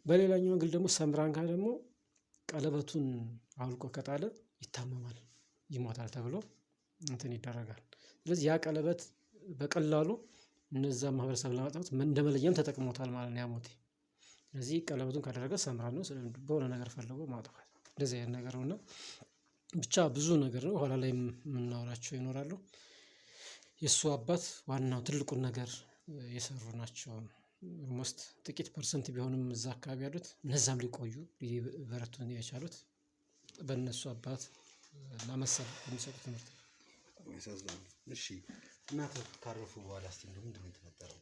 C: በሌላኛው አንግል ደግሞ ሰምራን ጋር ደግሞ ቀለበቱን አውልቆ ከጣለ ይታመማል፣ ይሞታል ተብሎ እንትን ይደረጋል። ስለዚህ ያ ቀለበት በቀላሉ እነዛ ማህበረሰብ ለማጥፋት እንደ መለያም ተጠቅሞታል ማለት ነው ያሞቴ። ስለዚህ ቀለበቱን ካደረገ ሰምራን ነው በሆነ ነገር ፈልጎ ማጥፋት እንደዚህ አይነት ነገር ነው እና ብቻ ብዙ ነገር ነው ኋላ ላይ የምናወራቸው ይኖራሉ። የእሱ አባት ዋናው ትልቁን ነገር የሰሩ ናቸው። ኦልሞስት ጥቂት ፐርሰንት ቢሆንም እዛ አካባቢ ያሉት እነዛም ሊቆዩ ሊበረቱ የቻሉት በእነሱ አባት እና መሰል የሚሰጡት ትምህርት ነው።
A: ያሳዝናል። እሺ እናትህ ካረፉ በኋላ እስቲ እንደው ምንድን ነው የተፈጠረው?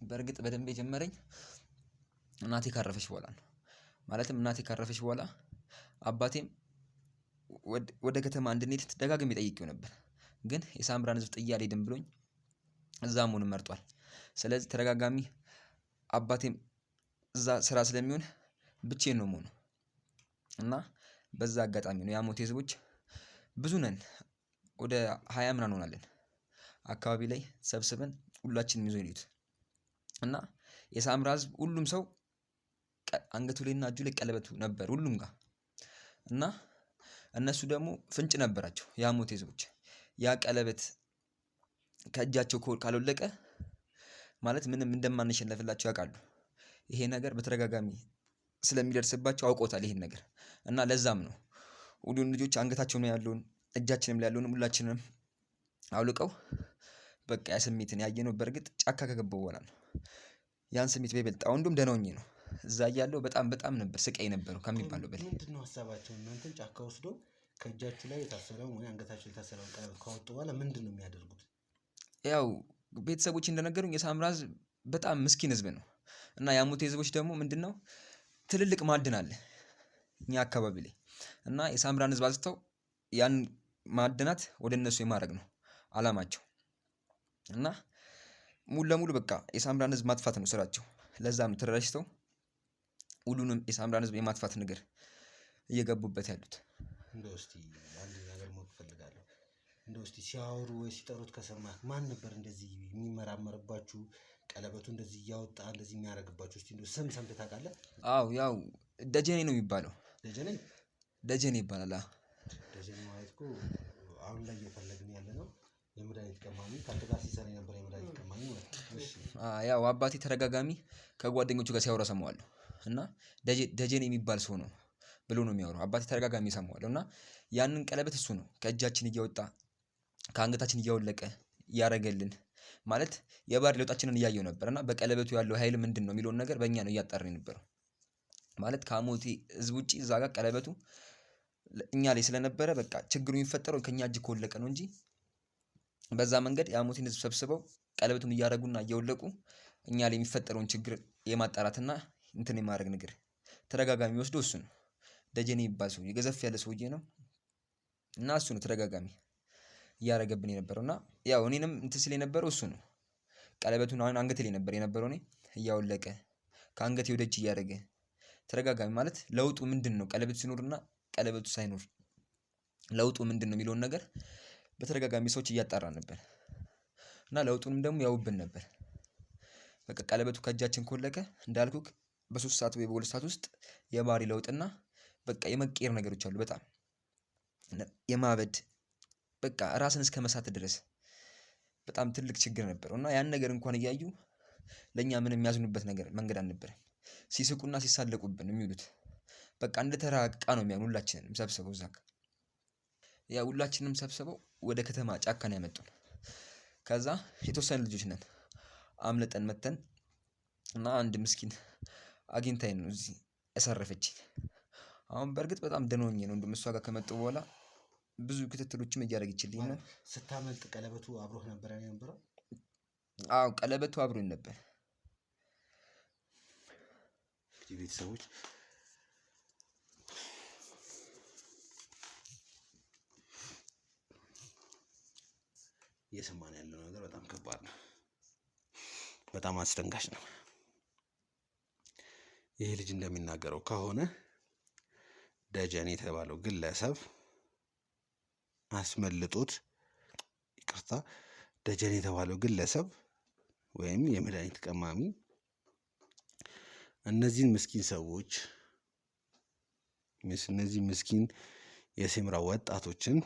B: በእርግጥ በደንብ የጀመረኝ እናቴ ካረፈች በኋላ ነው። ማለትም እናቴ ካረፈች በኋላ አባቴም ወደ ከተማ እንድንሄድ ደጋግሜ ጠይቄው ነበር። ግን የሳምራን ህዝብ ጥዬ አልሄድም ብሎኝ እዛ መሆንን መርጧል። ስለዚህ ተደጋጋሚ አባቴም እዛ ስራ ስለሚሆን ብቻዬን ነው የምሆነው እና በዛ አጋጣሚ ነው የአሞቴ ህዝቦች ብዙ ነን፣ ወደ 20 ምናምን እንሆናለን። አካባቢ ላይ ሰብስበን ሁላችንም ይዞ ይሉት እና የሳምራ ህዝብ ሁሉም ሰው አንገቱ ላይና እጁ ላይ ቀለበቱ ነበር ሁሉም ጋር እና እነሱ ደግሞ ፍንጭ ነበራቸው የአሞቴ ህዝቦች ያ ቀለበት ከእጃቸው ካልወለቀ ማለት ምንም እንደማንሸነፍላቸው ያውቃሉ። ይሄ ነገር በተደጋጋሚ ስለሚደርስባቸው አውቆታል ይሄን ነገር እና ለዛም ነው ሁሉን ልጆች አንገታቸው ላይ ያለውን እጃችንም ላይ ያለውን ሁላችንም አውልቀው በቃ ያ ስሜትን ያየነው በእርግጥ ጫካ ከገባው በኋላ ነው። ያን ስሜት በይበልጥ አሁን እንደውም ደህና ሆኜ ነው። እዛ እያለሁ በጣም ነበር ስቃይ ነበረው ከሚባለው በላይ።
A: ምንድነው ሀሳባቸው? እናንተን ጫካ ወስዶ ከእጃችሁ ላይ የታሰረውን ወይ አንገታችሁ ላይ የታሰረውን ቀለበት ካወጡ በኋላ ምንድን ነው የሚያደርጉት?
B: ያው ቤተሰቦች እንደነገሩኝ የሳምራ ህዝብ በጣም ምስኪን ህዝብ ነው እና የአሞቴ ህዝቦች ደግሞ ምንድነው ትልልቅ ማዕድን አለ እኛ አካባቢ ላይ እና የሳምራን ህዝብ አዝተው ያን ማዕድናት ወደ እነሱ የማድረግ ነው አላማቸው እና ሙሉ ለሙሉ በቃ የሳምራን ህዝብ ማጥፋት ነው ስራቸው። ለዛም ተደራጅተው ሁሉንም የሳምራን ህዝብ የማጥፋት ነገር እየገቡበት ያሉት።
A: እንደው እስቲ አንድ ነገር ማወቅ እፈልጋለሁ። እንደው እስቲ ሲያወሩ ወይ ሲጠሩት ከሰማህ ማን ነበር እንደዚህ የሚመራመርባችሁ ቀለበቱ እንደዚህ እያወጣ እንደዚህ የሚያደርግባችሁ? እስቲ እንደው ስም ሰምተህ ታውቃለህ?
B: አዎ ያው ደጀኔ ነው የሚባለው።
A: ደጀኔ
B: ይባላል።
A: ደጀኔ ማለት እኮ አሁን ላይ እየፈለግን ያለ ነው የመድኃኒት ቀማሚ ከአንተ ጋር ሲሰራ የነበረ የመድኃኒት ቀማሚ ማለት ነው። እሺ
B: ያው አባቴ ተደጋጋሚ ከጓደኞቹ ጋር ሲያወራ ሰማዋለሁ እና ደጀኔ የሚባል ሰው ነው ብሎ ነው የሚያወራው። አባቴ ተደጋጋሚ ሰማዋለሁ እና ያንን ቀለበት እሱ ነው ከእጃችን እያወጣ ከአንገታችን እያወለቀ እያደረገልን ማለት የባህሪ ለውጣችንን እያየው ነበር እና በቀለበቱ ያለው ኃይል ምንድን ነው የሚለውን ነገር በእኛ ነው እያጣራን የነበረው። ማለት ከአሞቴ ህዝብ ውጪ እዛ ጋር ቀለበቱ እኛ ላይ ስለነበረ በቃ ችግሩ የሚፈጠረው ከእኛ እጅ ከወለቀ ነው እንጂ በዛ መንገድ የአሞቴን ህዝብ ሰብስበው ቀለበቱን እያደረጉና እያወለቁ እኛ ላይ የሚፈጠረውን ችግር የማጣራትና እንትን የማድረግ ነገር ተደጋጋሚ ወስዶ እሱ ነው። ደጀኔ የሚባል ሰውዬ ገዘፍ ያለ ሰውዬ ነው እና እሱ ነው ተደጋጋሚ እያደረገብን የነበረው እና ያው እኔንም እንትን ሲል የነበረው እሱ ነው። ቀለበቱን አሁን አንገቴ ላይ ነበር የነበረው እኔ እያወለቀ ከአንገቴ ወደ እጅ እያደረገ ተደጋጋሚ ማለት ለውጡ ምንድን ነው ቀለበት ሲኖርና ቀለበቱ ሳይኖር ለውጡ ምንድን ነው የሚለውን ነገር በተደጋጋሚ ሰዎች እያጣራን ነበር እና ለውጡንም ደግሞ ያውብን ነበር። በቃ ቀለበቱ ከእጃችን ከወለቀ እንዳልኩክ በ3 ሰዓት ወይ በ2 ሰዓት ውስጥ የባህሪ ለውጥና በቃ የመቀየር ነገሮች አሉ። በጣም የማበድ በቃ ራስን እስከ መሳት ድረስ በጣም ትልቅ ችግር ነበረው እና ያን ነገር እንኳን እያዩ ለእኛ ምንም የሚያዝኑበት ነገር መንገድ አልነበረም። ሲስቁና ሲሳለቁብን የሚውሉት በቃ እንደ ተራ ዕቃ ነው የሚያዩን። ሁላችንንም ሰብስበው እዛ ያ ሁላችንንም ሰብስበው ወደ ከተማ ጫካ ነው ያመጡን። ከዛ የተወሰኑ ልጆች ነን አምልጠን መተን እና አንድ ምስኪን አግኝታኝ ነው እዚህ ያሳረፈችኝ። አሁን በእርግጥ በጣም ደህና ሆኜ ነው እንደውም እሷ ጋር ከመጡ በኋላ ብዙ ክትትሎችም እያደረገችልኝ ነው።
A: ስታመልጥ ቀለበቱ አብሮህ ነበር የነበረው?
B: አዎ ቀለበቱ አብሮኝ ነበር።
A: እንግዲህ ቤተሰቦች እየሰማን ያለው ነገር በጣም ከባድ ነው፣ በጣም አስደንጋጭ ነው። ይህ ልጅ እንደሚናገረው ከሆነ ደጀኔ የተባለው ግለሰብ አስመልጦት፣ ይቅርታ፣ ደጀኔ የተባለው ግለሰብ ወይም የመድኃኒት ቀማሚ እነዚህን ምስኪን ሰዎች እነዚህ ምስኪን የሴምራ ወጣቶችን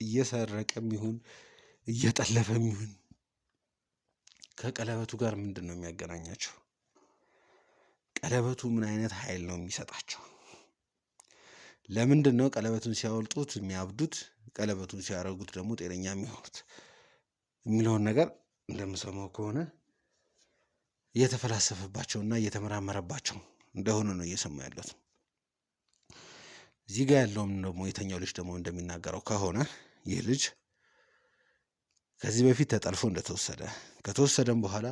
A: እየሰረቀም ይሁን እየጠለፈም ይሁን ከቀለበቱ ጋር ምንድን ነው የሚያገናኛቸው? ቀለበቱ ምን አይነት ኃይል ነው የሚሰጣቸው? ለምንድን ነው ቀለበቱን ሲያወልጡት የሚያብዱት፣ ቀለበቱን ሲያደርጉት ደግሞ ጤነኛ የሚሆኑት የሚለውን ነገር እንደምሰማው ከሆነ እየተፈላሰፈባቸውና እየተመራመረባቸው እንደሆነ ነው እየሰማ ያለሁት። እዚህ ጋር ያለውም ደግሞ የተኛው ልጅ ደግሞ እንደሚናገረው ከሆነ ይህ ልጅ ከዚህ በፊት ተጠልፎ እንደተወሰደ ከተወሰደም በኋላ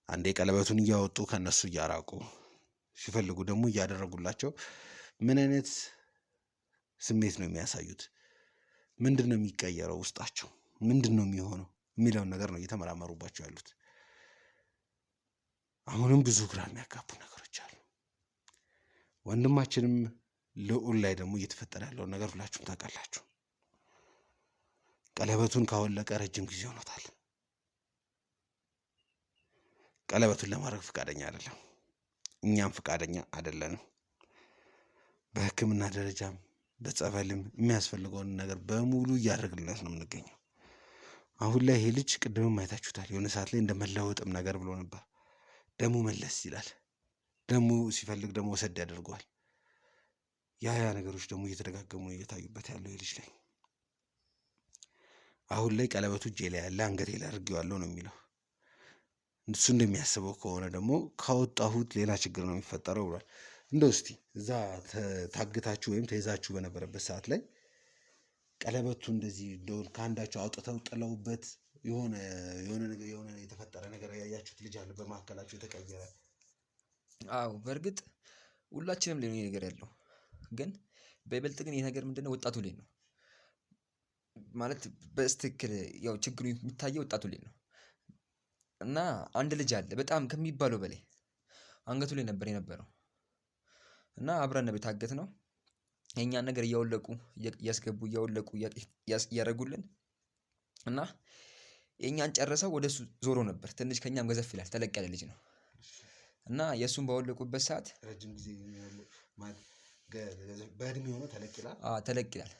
A: አንዴ ቀለበቱን እያወጡ ከነሱ እያራቁ ሲፈልጉ ደግሞ እያደረጉላቸው ምን አይነት ስሜት ነው የሚያሳዩት? ምንድን ነው የሚቀየረው ውስጣቸው? ምንድን ነው የሚሆነው የሚለውን ነገር ነው እየተመራመሩባቸው ያሉት። አሁንም ብዙ ግራ የሚያጋቡ ነገሮች አሉ። ወንድማችንም ልዑል ላይ ደግሞ እየተፈጠረ ያለውን ነገር ሁላችሁም ታውቃላችሁ። ቀለበቱን ካወለቀ ረጅም ጊዜ ሆኖታል። ቀለበቱን ለማድረግ ፈቃደኛ አይደለም፣ እኛም ፈቃደኛ አይደለንም። በሕክምና ደረጃም በጸበልም የሚያስፈልገውን ነገር በሙሉ እያደረግንለት ነው የምንገኘው። አሁን ላይ ይሄ ልጅ ቅድምም አይታችሁታል፣ የሆነ ሰዓት ላይ እንደመለወጥም ነገር ብሎ ነበር። ደሙ መለስ ይላል፣ ደሙ ሲፈልግ ደግሞ ወሰድ ያደርገዋል። ያ ነገሮች ደግሞ እየተደጋገሙ ነው እየታዩበት ያለው የልጅ ላይ። አሁን ላይ ቀለበቱ እጄ ላይ ያለ አንገቴ ላይ አድርጌዋለሁ ነው የሚለው። እሱ እንደሚያስበው ከሆነ ደግሞ ካወጣሁት ሌላ ችግር ነው የሚፈጠረው ብሏል። እንደው እስቲ እዛ ታግታችሁ ወይም ተይዛችሁ በነበረበት ሰዓት ላይ ቀለበቱ እንደዚህ እንደው ከአንዳቸው አውጥተው ጥለውበት የሆነ የተፈጠረ ነገር ያያችሁት ልጅ አለ በመካከላችሁ የተቀየረ?
B: አዎ በእርግጥ ሁላችንም ላይ ነው ይሄ ነገር ያለው፣ ግን በይበልጥ ግን ይሄ ነገር ምንድነው ወጣቱ ላይ ነው ማለት በስትክክል ያው ችግሩ የሚታየው ወጣቱ ላይ ነው። እና አንድ ልጅ አለ በጣም ከሚባለው በላይ አንገቱ ላይ ነበር የነበረው እና አብረን ነው የታገትነው። የእኛን ነገር እያወለቁ እያስገቡ እያወለቁ እያደረጉልን እና የእኛን ጨርሰው ወደ እሱ ዞሮ ነበር። ትንሽ ከእኛም ገዘፍ ይላል፣ ተለቅ ያለ ልጅ ነው እና የእሱን ባወለቁበት ሰዓት
A: ረጅም ጊዜ በእድሜ ሆኖ ተለቅ ይላል።
B: ተለቅ ይላል፣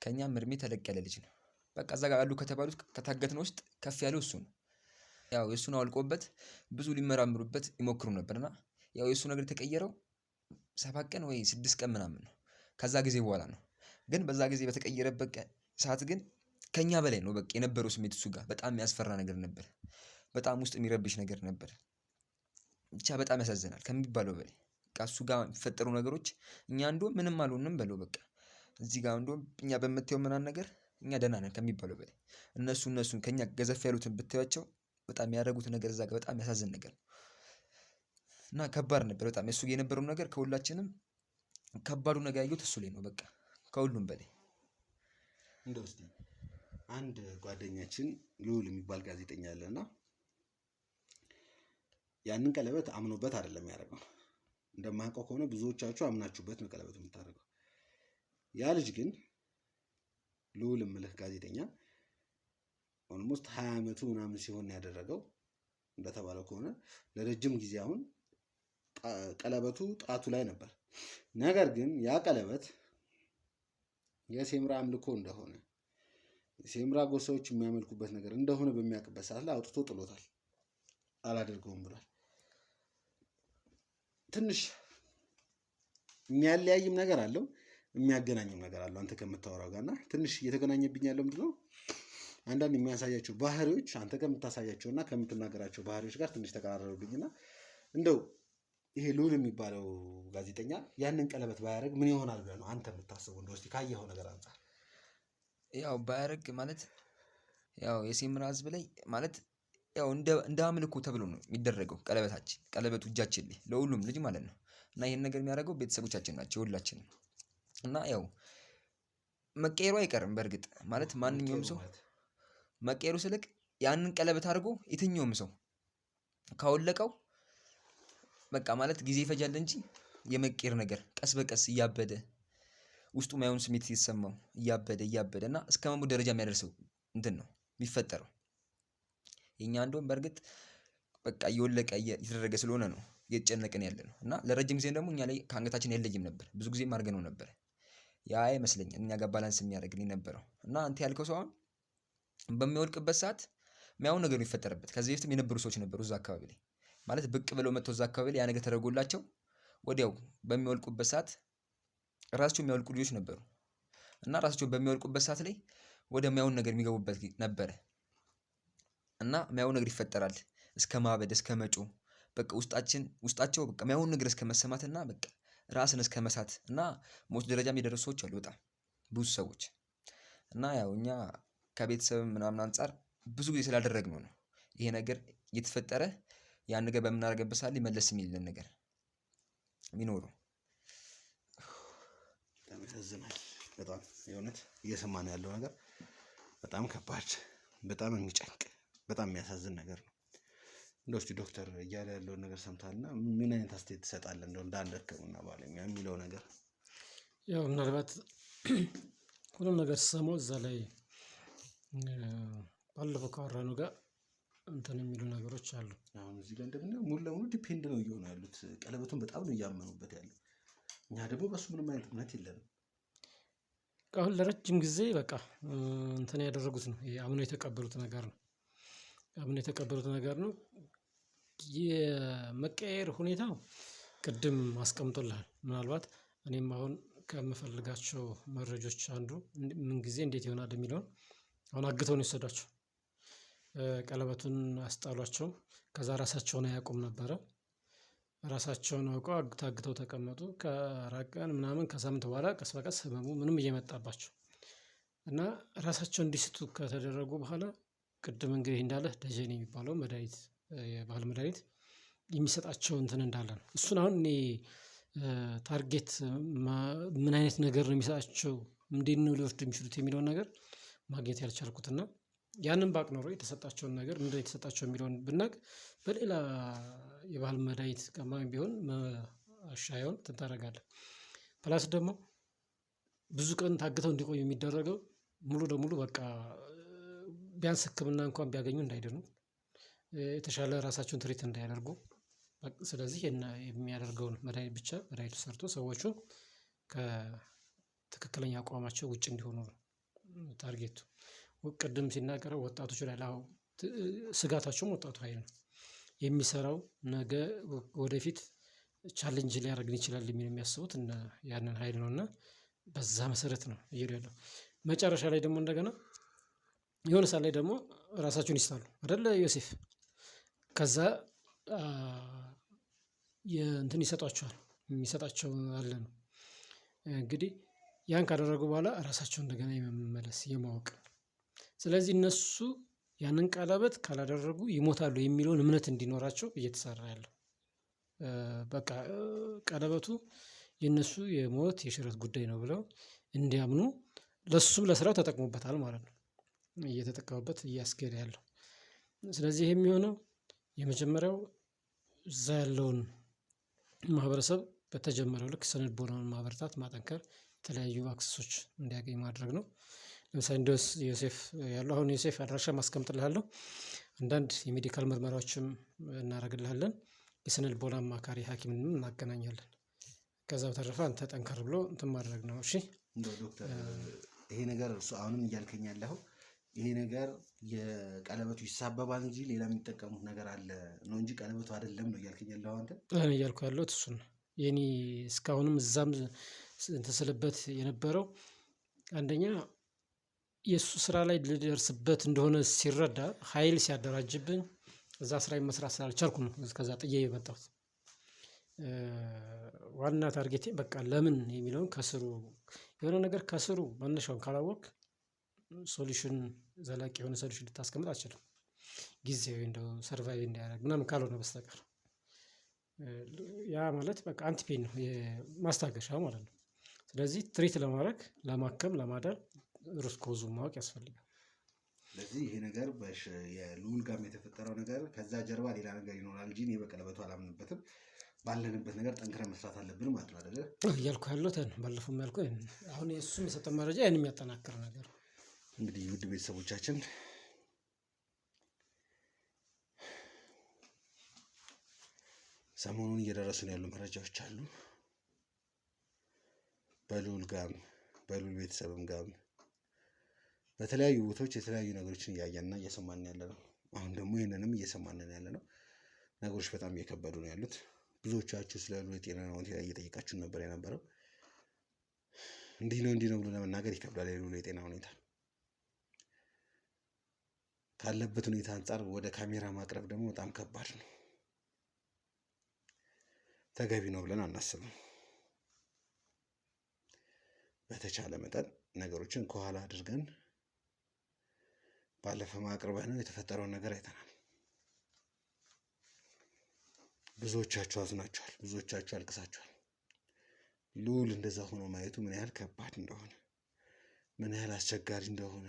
B: ከእኛም እድሜ ተለቅ ያለ ልጅ ነው። በቃ እዛ ጋር ያሉ ከተባሉት ከታገትነው ውስጥ ከፍ ያለው እሱ ነው። ያው የእሱን አውልቆበት ብዙ ሊመራምሩበት ይሞክሩ ነበርና ያው የእሱ ነገር የተቀየረው 7 ቀን ወይ 6 ቀን ምናምን ነው። ከዛ ጊዜ በኋላ ነው። ግን በዛ ጊዜ በተቀየረበት ሰዓት ግን ከኛ በላይ ነው በቃ የነበረው ስሜት እሱ ጋር በጣም የሚያስፈራ ነገር ነበር። በጣም ውስጥ የሚረብሽ ነገር ነበር። ብቻ በጣም ያሳዝናል ከሚባለው በላይ። በቃ እሱ ጋር የሚፈጠሩ ነገሮች እኛ እንደውም ምንም አልሆንም በለው በቃ እዚህ ጋር እንደውም እኛ በምታየው ምናምን ነገር እኛ ደህና ነን ከሚባለው በላይ። እነሱን ከኛ ገዘፍ ያሉትን ብታዩዋቸው በጣም ያደረጉት ነገር እዛ ጋር በጣም ያሳዝን ነገር ነው እና ከባድ ነበር በጣም እሱ የነበረው ነገር ከሁላችንም ከባዱ ነገር ያየሁት እሱ ላይ ነው። በቃ ከሁሉም በላይ
A: እንደው እስቲ አንድ ጓደኛችን ልዑል የሚባል ጋዜጠኛ አለና ያንን ቀለበት አምኖበት አይደለም ያደረገው። እንደማውቀው ከሆነ ብዙዎቻችሁ አምናችሁበት ነው ቀለበት የምታደርገው። ያ ልጅ ግን ልዑል የምልህ ጋዜጠኛ ኦልሞስት 20 ዓመቱ ምናምን ሲሆን ያደረገው እንደተባለው ከሆነ ለረጅም ጊዜ አሁን ቀለበቱ ጣቱ ላይ ነበር። ነገር ግን ያ ቀለበት የሴምራ አምልኮ እንደሆነ የሴምራ ጎሳዎች የሚያመልኩበት ነገር እንደሆነ በሚያውቅበት ሰዓት ላይ አውጥቶ ጥሎታል። አላደርገውም ብሏል። ትንሽ የሚያለያይም ነገር አለው የሚያገናኝም ነገር አለው አንተ ከምታወራው ጋር እና ትንሽ እየተገናኘብኝ ያለው ምንድነው አንዳንድ የሚያሳያቸው ባህሪዎች አንተ ከምታሳያቸውና ከምትናገራቸው ባህሪዎች ጋር ትንሽ ተቀራረቡብኝና እንደው ይሄ ልዑል የሚባለው ጋዜጠኛ ያንን ቀለበት ባያደርግ ምን ይሆናል ብለህ ነው አንተ የምታስበው? እንደው እስኪ ካየኸው ነገር አንፃር።
B: ያው ባያደርግ ማለት ያው የሴምራ ህዝብ ላይ ማለት ያው እንደ አምልኮ ተብሎ ነው የሚደረገው ቀለበቱ እጃችን ላይ ለሁሉም ልጅ ማለት ነው። እና ይሄን ነገር የሚያደርገው ቤተሰቦቻችን ናቸው ሁላችንም። እና ያው መቀየሩ አይቀርም በእርግጥ ማለት ማንኛውም ሰው መቀየሩ ስልክ ያንን ቀለበት አድርጎ የትኛውም ሰው ካወለቀው በቃ ማለት ጊዜ ይፈጃል እንጂ የመቀየር ነገር ቀስ በቀስ እያበደ ውስጡ ማይሆን ስሜት ሲሰማው እያበደ እና እስከ መሞት ደረጃ የሚያደርሰው እንትን ነው የሚፈጠረው። የኛ እንደውም በእርግጥ በቃ እየወለቀ እየተደረገ ስለሆነ ነው እየተጨነቅን ያለ ነው። እና ለረጅም ጊዜ ደግሞ እኛ ላይ ከአንገታችን አይለይም ነበር ብዙ ጊዜም አድርገነው ነበር። ያ ይመስለኛል እኛ ጋር ባላንስ የሚያደርግልኝ ነበረው። እና አንተ ያልከው ሰው አሁን በሚወልቅበት ሰዓት የሚያውን ነገር የሚፈጠርበት ከዚህ በፊትም የነበሩ ሰዎች ነበሩ እዛ አካባቢ ላይ ማለት ብቅ ብለው መጥተው እዛ አካባቢ ላይ ያ ነገር ተደርጎላቸው ወዲያው በሚወልቁበት ሰዓት ራሳቸው የሚያወልቁ ልጆች ነበሩ። እና ራሳቸው በሚወልቁበት ሰዓት ላይ ወደ የሚያውን ነገር የሚገቡበት ነበረ። እና የሚያውን ነገር ይፈጠራል እስከ ማበድ እስከ መጮህ በቃ ውስጣቸው በቃ የሚያውን ነገር እስከ መሰማትና በቃ ራስን እስከ መሳት እና ሞት ደረጃም የደረሱ ሰዎች አሉ በጣም ብዙ ሰዎች። እና ያው እኛ ከቤተሰብ ምናምን አንፃር ብዙ ጊዜ ስላደረግነው ነው ይሄ ነገር እየተፈጠረ ያን ነገር በምናደርግበት ሰዓት ላይ መለስ የሚልን ነገር የሚኖረው።
A: በጣም ያሳዝናል። በጣም የእውነት እየሰማን ያለው ነገር በጣም ከባድ፣ በጣም የሚጨንቅ፣ በጣም የሚያሳዝን ነገር ነው። እንደው እስኪ ዶክተር እያለ ያለውን ነገር ሰምተሃልና ምን አይነት አስተያየት ትሰጣለህ? እንደው እንደ አንድ ሕክምና ባለሙያ የሚለው ነገር
C: ያው ምናልባት ሁሉም ነገር ስሰማው እዛ ላይ ባለፈው ካወራነው ጋር እንትን የሚሉ ነገሮች አሉ።
A: አሁን እዚህ ጋር እንደምናየው ሙሉ ለሙሉ ዲፔንድ ነው እየሆኑ ያሉት። ቀለበቱን በጣም ነው እያመኑበት ያለው። እኛ ደግሞ በሱ ምንም አይነት እምነት የለንም።
C: አሁን ለረጅም ጊዜ በቃ እንትን ያደረጉት ነው ይሄ አምነው የተቀበሉት ነገር ነው። አምነው የተቀበሉት ነገር ነው። የመቀየር ሁኔታው ቅድም አስቀምጦልሃል። ምናልባት እኔም አሁን ከምፈልጋቸው መረጃዎች አንዱ ምን ጊዜ እንዴት ይሆናል የሚለውን አሁን አግተው ነው የወሰዷቸው። ቀለበቱን አስጣሏቸው። ከዛ ራሳቸውን አያውቁም ነበረ። ራሳቸውን አውቀው አግተው ተቀመጡ። ከአራት ቀን ምናምን ከሳምንት በኋላ ቀስ በቀስ ህመሙ ምንም እየመጣባቸው እና ራሳቸውን እንዲስቱ ከተደረጉ በኋላ ቅድም እንግዲህ እንዳለህ ደጀኔ የሚባለው መድኃኒት የባህል መድኃኒት የሚሰጣቸው እንትን እንዳለ ነው። እሱን አሁን እኔ ታርጌት ምን አይነት ነገር ነው የሚሰጣቸው እንዴት ነው ሊወስዱ የሚችሉት የሚለውን ነገር ማግኘት ያልቻልኩትና ያንን ባቅ ኖሮ የተሰጣቸውን ነገር ምንድነው የተሰጣቸው የሚለውን ብናቅ በሌላ የባህል መድኃኒት ቀማሚ ቢሆን አሻየውን እንትን ታደርጋለህ። ፕላስ ደግሞ ብዙ ቀን ታግተው እንዲቆዩ የሚደረገው ሙሉ ለሙሉ በቃ ቢያንስ ህክምና እንኳን ቢያገኙ እንዳይድኑ የተሻለ ራሳቸውን ትሪት እንዳያደርጉ ስለዚህ የሚያደርገውን መድኃኒት ብቻ መድኃኒቱ ሰርቶ ሰዎቹን ከትክክለኛ አቋማቸው ውጭ እንዲሆኑ ነው ታርጌቱ። ቅድም ሲናገረው ወጣቶች ላይ ስጋታቸውም ወጣቱ ኃይል ነው የሚሰራው ነገ ወደፊት ቻሌንጅ ሊያደርግን ይችላል የሚል የሚያስቡት ያንን ኃይል ነው። እና በዛ መሰረት ነው እየሄዱ ያለው። መጨረሻ ላይ ደግሞ እንደገና የሆነ ሰዓት ላይ ደግሞ ራሳቸውን ይስታሉ አይደለ ዮሴፍ? ከዛ የእንትን ይሰጧቸዋል የሚሰጣቸው አለ ነው እንግዲህ ያን ካደረጉ በኋላ ራሳቸው እንደገና የመመለስ የማወቅ ስለዚህ እነሱ ያንን ቀለበት ካላደረጉ ይሞታሉ የሚለውን እምነት እንዲኖራቸው እየተሰራ ያለው በቃ ቀለበቱ የነሱ የሞት የሽረት ጉዳይ ነው ብለው እንዲያምኑ ለሱም ለስራው ተጠቅሞበታል ማለት ነው። እየተጠቀሙበት እያስኬደ ያለው ስለዚህ ይሄ የሚሆነው የመጀመሪያው እዛ ያለውን ማህበረሰብ በተጀመረው ልክ ስነ ልቦናውን ማበርታት ማጠንከር የተለያዩ አክሰሶች እንዲያገኝ ማድረግ ነው። ለምሳሌ እንደ ዮሴፍ ያለው አሁን ዮሴፍ አድራሻ ማስቀምጥልሃለሁ አንዳንድ የሜዲካል ምርመራዎችም እናደርግልሃለን የስነ ልቦና አማካሪ ሐኪምንም እናገናኛለን። ከዛ በተረፈ አንተ ጠንከር ብሎ እንትን ማድረግ ነው። እሺ
A: እንደው ዶክተር ይሄ ነገር እሱ አሁንም እያልከኝ ያለኸው ይሄ ነገር የቀለበቱ ይሳበባል እንጂ ሌላ የሚጠቀሙት ነገር አለ ነው እንጂ ቀለበቱ አይደለም ነው እያልከኝ ያለኸው አንተ?
C: እኔ እያልኩ ያለሁት እሱን ነው። የኔ እስካሁንም እዛም እንትን ስልበት የነበረው አንደኛ የእሱ ስራ ላይ ልደርስበት እንደሆነ ሲረዳ ኃይል ሲያደራጅብኝ እዛ ስራዬን መስራት ስላልቻልኩ ነው ከዛ ጥዬ የመጣሁት። ዋና ታርጌቴ በቃ ለምን የሚለውን ከስሩ የሆነ ነገር ከስሩ መነሻውን ካላወቅክ ሶሉሽን ዘላቂ የሆነ ሶሉሽን ልታስቀምጥ አትችልም። ጊዜያዊ እንደው ሰርቫይቭ እንዲያደርግ ምናምን ካልሆነ በስተቀር ያ ማለት በቃ አንቲፔን ነው ማስታገሻ ማለት ነው። ስለዚህ ትሪት ለማድረግ ለማከም ለማዳን ሩት ኮዙን ማወቅ ያስፈልጋል።
A: ስለዚህ ይሄ ነገር የልዑል ጋርም የተፈጠረው ነገር ከዛ ጀርባ ሌላ ነገር ይኖራል እንጂ እኔ በቀለበቱ አላምንበትም። ባለንበት ነገር ጠንክረን መስራት አለብን ማለት ነው አይደለ?
C: እያልኩ ያለሁት ባለፈውም ያልኩህ አሁን እሱም የሰጠን መረጃ ያን የሚያጠናክር ነገር ነው።
A: እንግዲህ ውድ ቤተሰቦቻችን ሰሞኑን እየደረሱን ያሉ መረጃዎች አሉ። በልዑል ጋርም በልዑል ቤተሰብም ጋርም በተለያዩ ቦታዎች የተለያዩ ነገሮችን እያየንና እየሰማን ያለ ነው። አሁን ደግሞ ይህንንም እየሰማን ያለ ነው። ነገሮች በጣም እየከበዱ ነው ያሉት። ብዙዎቻችሁ ስለ ልዑል የጤና ሁኔታ እየጠየቃችሁን ነበር የነበረው። እንዲህ ነው ብሎ ለመናገር ይከብዳል። የልዑል የጤና ሁኔታ ካለበት ሁኔታ አንጻር ወደ ካሜራ ማቅረብ ደግሞ በጣም ከባድ ነው። ተገቢ ነው ብለን አናስብም። በተቻለ መጠን ነገሮችን ከኋላ አድርገን ባለፈ ማቅረብህ ነው የተፈጠረውን ነገር አይተናል። ብዙዎቻችሁ አዝናችኋል፣ ብዙዎቻችሁ አልቅሳችኋል። ልዑል እንደዛ ሆኖ ማየቱ ምን ያህል ከባድ እንደሆነ ምን ያህል አስቸጋሪ እንደሆነ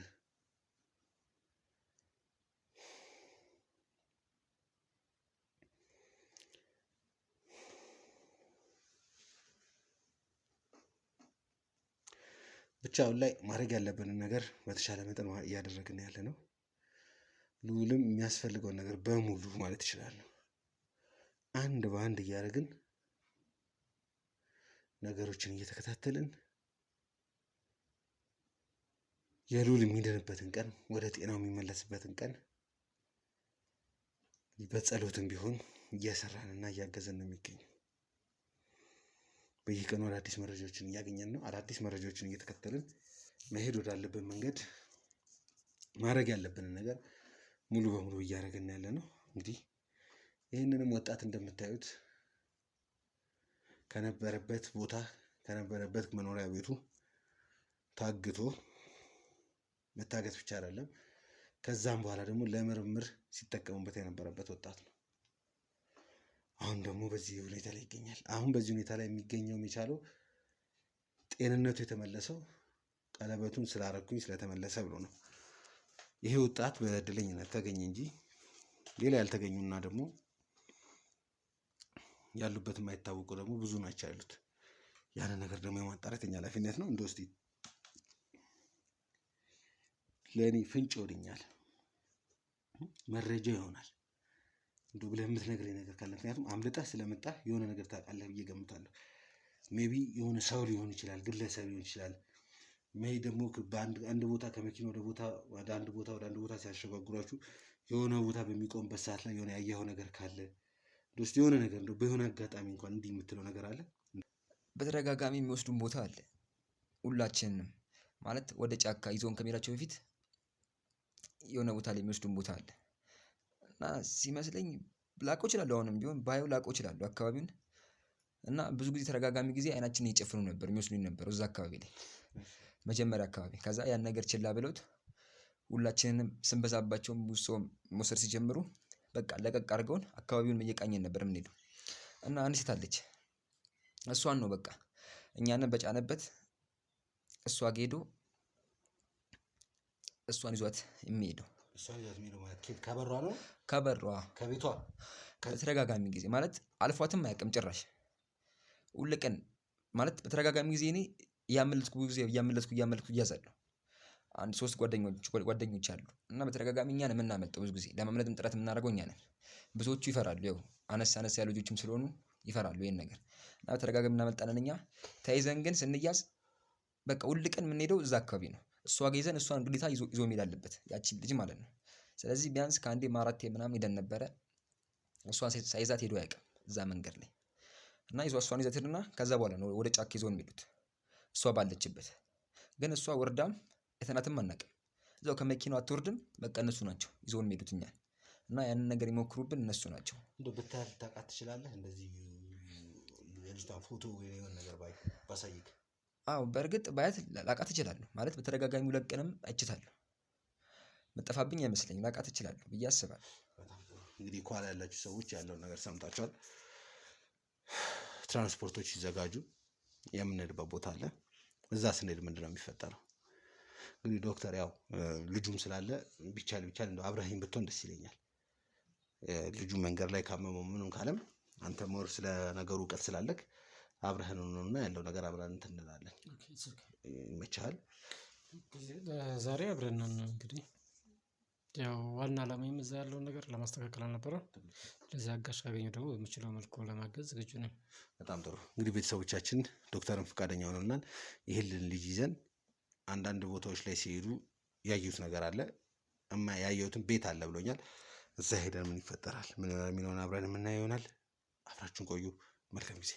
A: ብቻ አሁን ላይ ማድረግ ያለብንን ነገር በተሻለ መጠን እያደረግን ያለ ነው። ልዑልም የሚያስፈልገውን ነገር በሙሉ ማለት ይችላለሁ አንድ በአንድ እያደረግን ነገሮችን እየተከታተልን የልዑል የሚድንበትን ቀን ወደ ጤናው የሚመለስበትን ቀን በጸሎትም ቢሆን እየሰራንና እያገዘን ነው የሚገኘው። በየቀኑ አዳዲስ መረጃዎችን እያገኘን ነው። አዳዲስ መረጃዎችን እየተከተልን መሄድ ወዳለብን መንገድ ማድረግ ያለብንን ነገር ሙሉ በሙሉ እያደረግን ያለ ነው። እንግዲህ ይህንንም ወጣት እንደምታዩት ከነበረበት ቦታ ከነበረበት መኖሪያ ቤቱ ታግቶ መታገት ብቻ አይደለም፣ ከዛም በኋላ ደግሞ ለምርምር ሲጠቀሙበት የነበረበት ወጣት ነው። አሁን ደግሞ በዚህ ሁኔታ ላይ ይገኛል። አሁን በዚህ ሁኔታ ላይ የሚገኘው የቻለው ጤንነቱ የተመለሰው ቀለበቱን ስላረኩኝ ስለተመለሰ ብሎ ነው። ይሄ ወጣት በእድለኝነት ተገኘ እንጂ ሌላ ያልተገኙና ደግሞ ያሉበት የማይታወቁ ደግሞ ብዙ ናቸው ያሉት። ያንን ነገር ደግሞ የማጣራት የኛ ኃላፊነት ነው። እንደው እስቲ ለእኔ ፍንጭ ይሆነኛል፣ መረጃ ይሆናል እንደው ብለህ የምትነግረኝ ነገር ካለ፣ ምክንያቱም አምልጠህ ስለመጣህ የሆነ ነገር ታውቃለህ ብዬ ገምታለሁ። ሜቢ የሆነ ሰው ሊሆን ይችላል፣ ግለሰብ ሊሆን ይችላል። ሜይ ደግሞ አንድ ቦታ ከመኪና ወደ አንድ ቦታ ሲያሸጋግሯችሁ የሆነ ቦታ በሚቆምበት ሰዓት ላይ የሆነ ያየኸው ነገር ካለ ውስጥ የሆነ ነገር እንደው በሆነ አጋጣሚ እንኳን እንዲህ የምትለው ነገር አለ?
B: በተደጋጋሚ የሚወስዱን ቦታ አለ። ሁላችንም ማለት ወደ ጫካ ይዞን ከመሄዳቸው በፊት የሆነ ቦታ ላይ የሚወስዱን ቦታ አለ እና ሲመስለኝ ላውቀው እችላለሁ። አሁንም ቢሆን ባየው ላውቀው እችላለሁ አካባቢውን እና ብዙ ጊዜ ተደጋጋሚ ጊዜ አይናችንን እየጨፈኑ ነበር የሚወስዱኝ ነበር እዛ አካባቢ ላይ መጀመሪያ አካባቢ። ከዛ ያን ነገር ችላ ብለውት ሁላችንንም ስንበዛባቸውም ብዙ ሰው መውሰድ ሲጀምሩ በቃ ለቀቅ አድርገውን አካባቢውን እየቃኘን ነበር የምንሄደው። እና አንድ ሴት አለች እሷን ነው በቃ እኛንም በጫነበት እሷ ጋ ሄዶ እሷን ይዟት የሚሄደው
A: እሷን ይዟት የሚሄደው ማለት ከበሯ ነው
B: ከበሯ
A: ከቤቷ
B: በተደጋጋሚ ጊዜ ማለት አልፏትም አያውቅም ጭራሽ። ሁል ቀን ማለት በተደጋጋሚ ጊዜ እኔ እያመለጥኩ እያዛለሁ። አንድ 3 ጓደኞች አሉ እና በተደጋጋሚ እኛ ነን የምናመልጠው ብዙ ጊዜ ለማምለጥም ጥረት የምናደርገው እኛ ነን። ብዙዎቹ ይፈራሉ ያው አነስ ያሉ ልጆችም ስለሆኑ ይፈራሉ ይሄን ነገር እና በተደጋጋሚ እናመልጣለን እኛ። ተይዘን ግን ስንያዝ በቃ ሁል ቀን የምንሄደው እዛ አካባቢ ነው። እሷ ጋ ይዘን እሷን ግዴታ ይዞ መሄድ አለበት ያቺን ልጅ ማለት ነው። ስለዚህ ቢያንስ ከአንዴም 4 ምናምን ሄደን ነበረ። እሷን ሳይዛት ሄዶ አያውቅም እዛ መንገድ ላይ እና እሷን ይዛት ሄድና ከዛ በኋላ ነው ወደ ጫካ ይዘውን የሚሄዱት እሷ ባለችበት። ግን እሷ ወርዳም አይተናትም አናውቅም። እዛው ከመኪናው አትወርድም። በቃ እነሱ ናቸው ይዘውን የሚሄዱት እኛን እና ያንን ነገር የሚሞክሩብን እነሱ ናቸው።
A: እንደው ብታያት ልታውቃት ትችላለህ? እንደዚህ የልጅቷን ፎቶ ወይ የሆነ ነገር ባሳይክ?
B: አዎ በእርግጥ ባያት ላውቃት እችላለሁ ማለት በተደጋጋሚ 2 ቀንም አይቻታለሁ። መጠፋብኝ አይመስለኝም ላውቃት እችላለሁ ብዬ አስባለሁ።
A: እንግዲህ ከኋላ ያላችሁ ሰዎች ያለውን ነገር ሰምታችኋል። ትራንስፖርቶች ሲዘጋጁ የምንሄድበት ቦታ አለ። እዛ ስንሄድ ምንድነው የሚፈጠረው? እንግዲህ ዶክተር ያው ልጁም ስላለ ቢቻል እንደው አብረኸኝ ብትሆን ደስ ይለኛል። ልጁ መንገድ ላይ ካመመው ምንም ካለም አንተ ሞር ስለ ነገሩ እውቀት ስላለክ አብረህን ነውና ያለው ነገር አብረን እንትን እንላለን። ይመችሃል?
C: ዛሬ አብረን ነን። እንግዲህ ያው ዋና ዓላማዬም እዛ ያለውን ነገር ለማስተካከል አልነበረም። ለዚህ አጋዥ ካገኘሁ ደግሞ በምችለው መልኩ ለማገዝ ዝግጁ ነኝ።
A: በጣም ጥሩ። እንግዲህ ቤተሰቦቻችን ዶክተርም ፈቃደኛ ሆነውናል። ይህንን ልጅ ይዘን አንዳንድ ቦታዎች ላይ ሲሄዱ ያየሁት ነገር አለ። ያየሁትን ቤት አለ ብሎኛል። እዛ ሄደን ምን ይፈጠራል ምን ይሆናል የሚለውን አብረን የምናየው ይሆናል። አብራችሁን ቆዩ። መልካም ጊዜ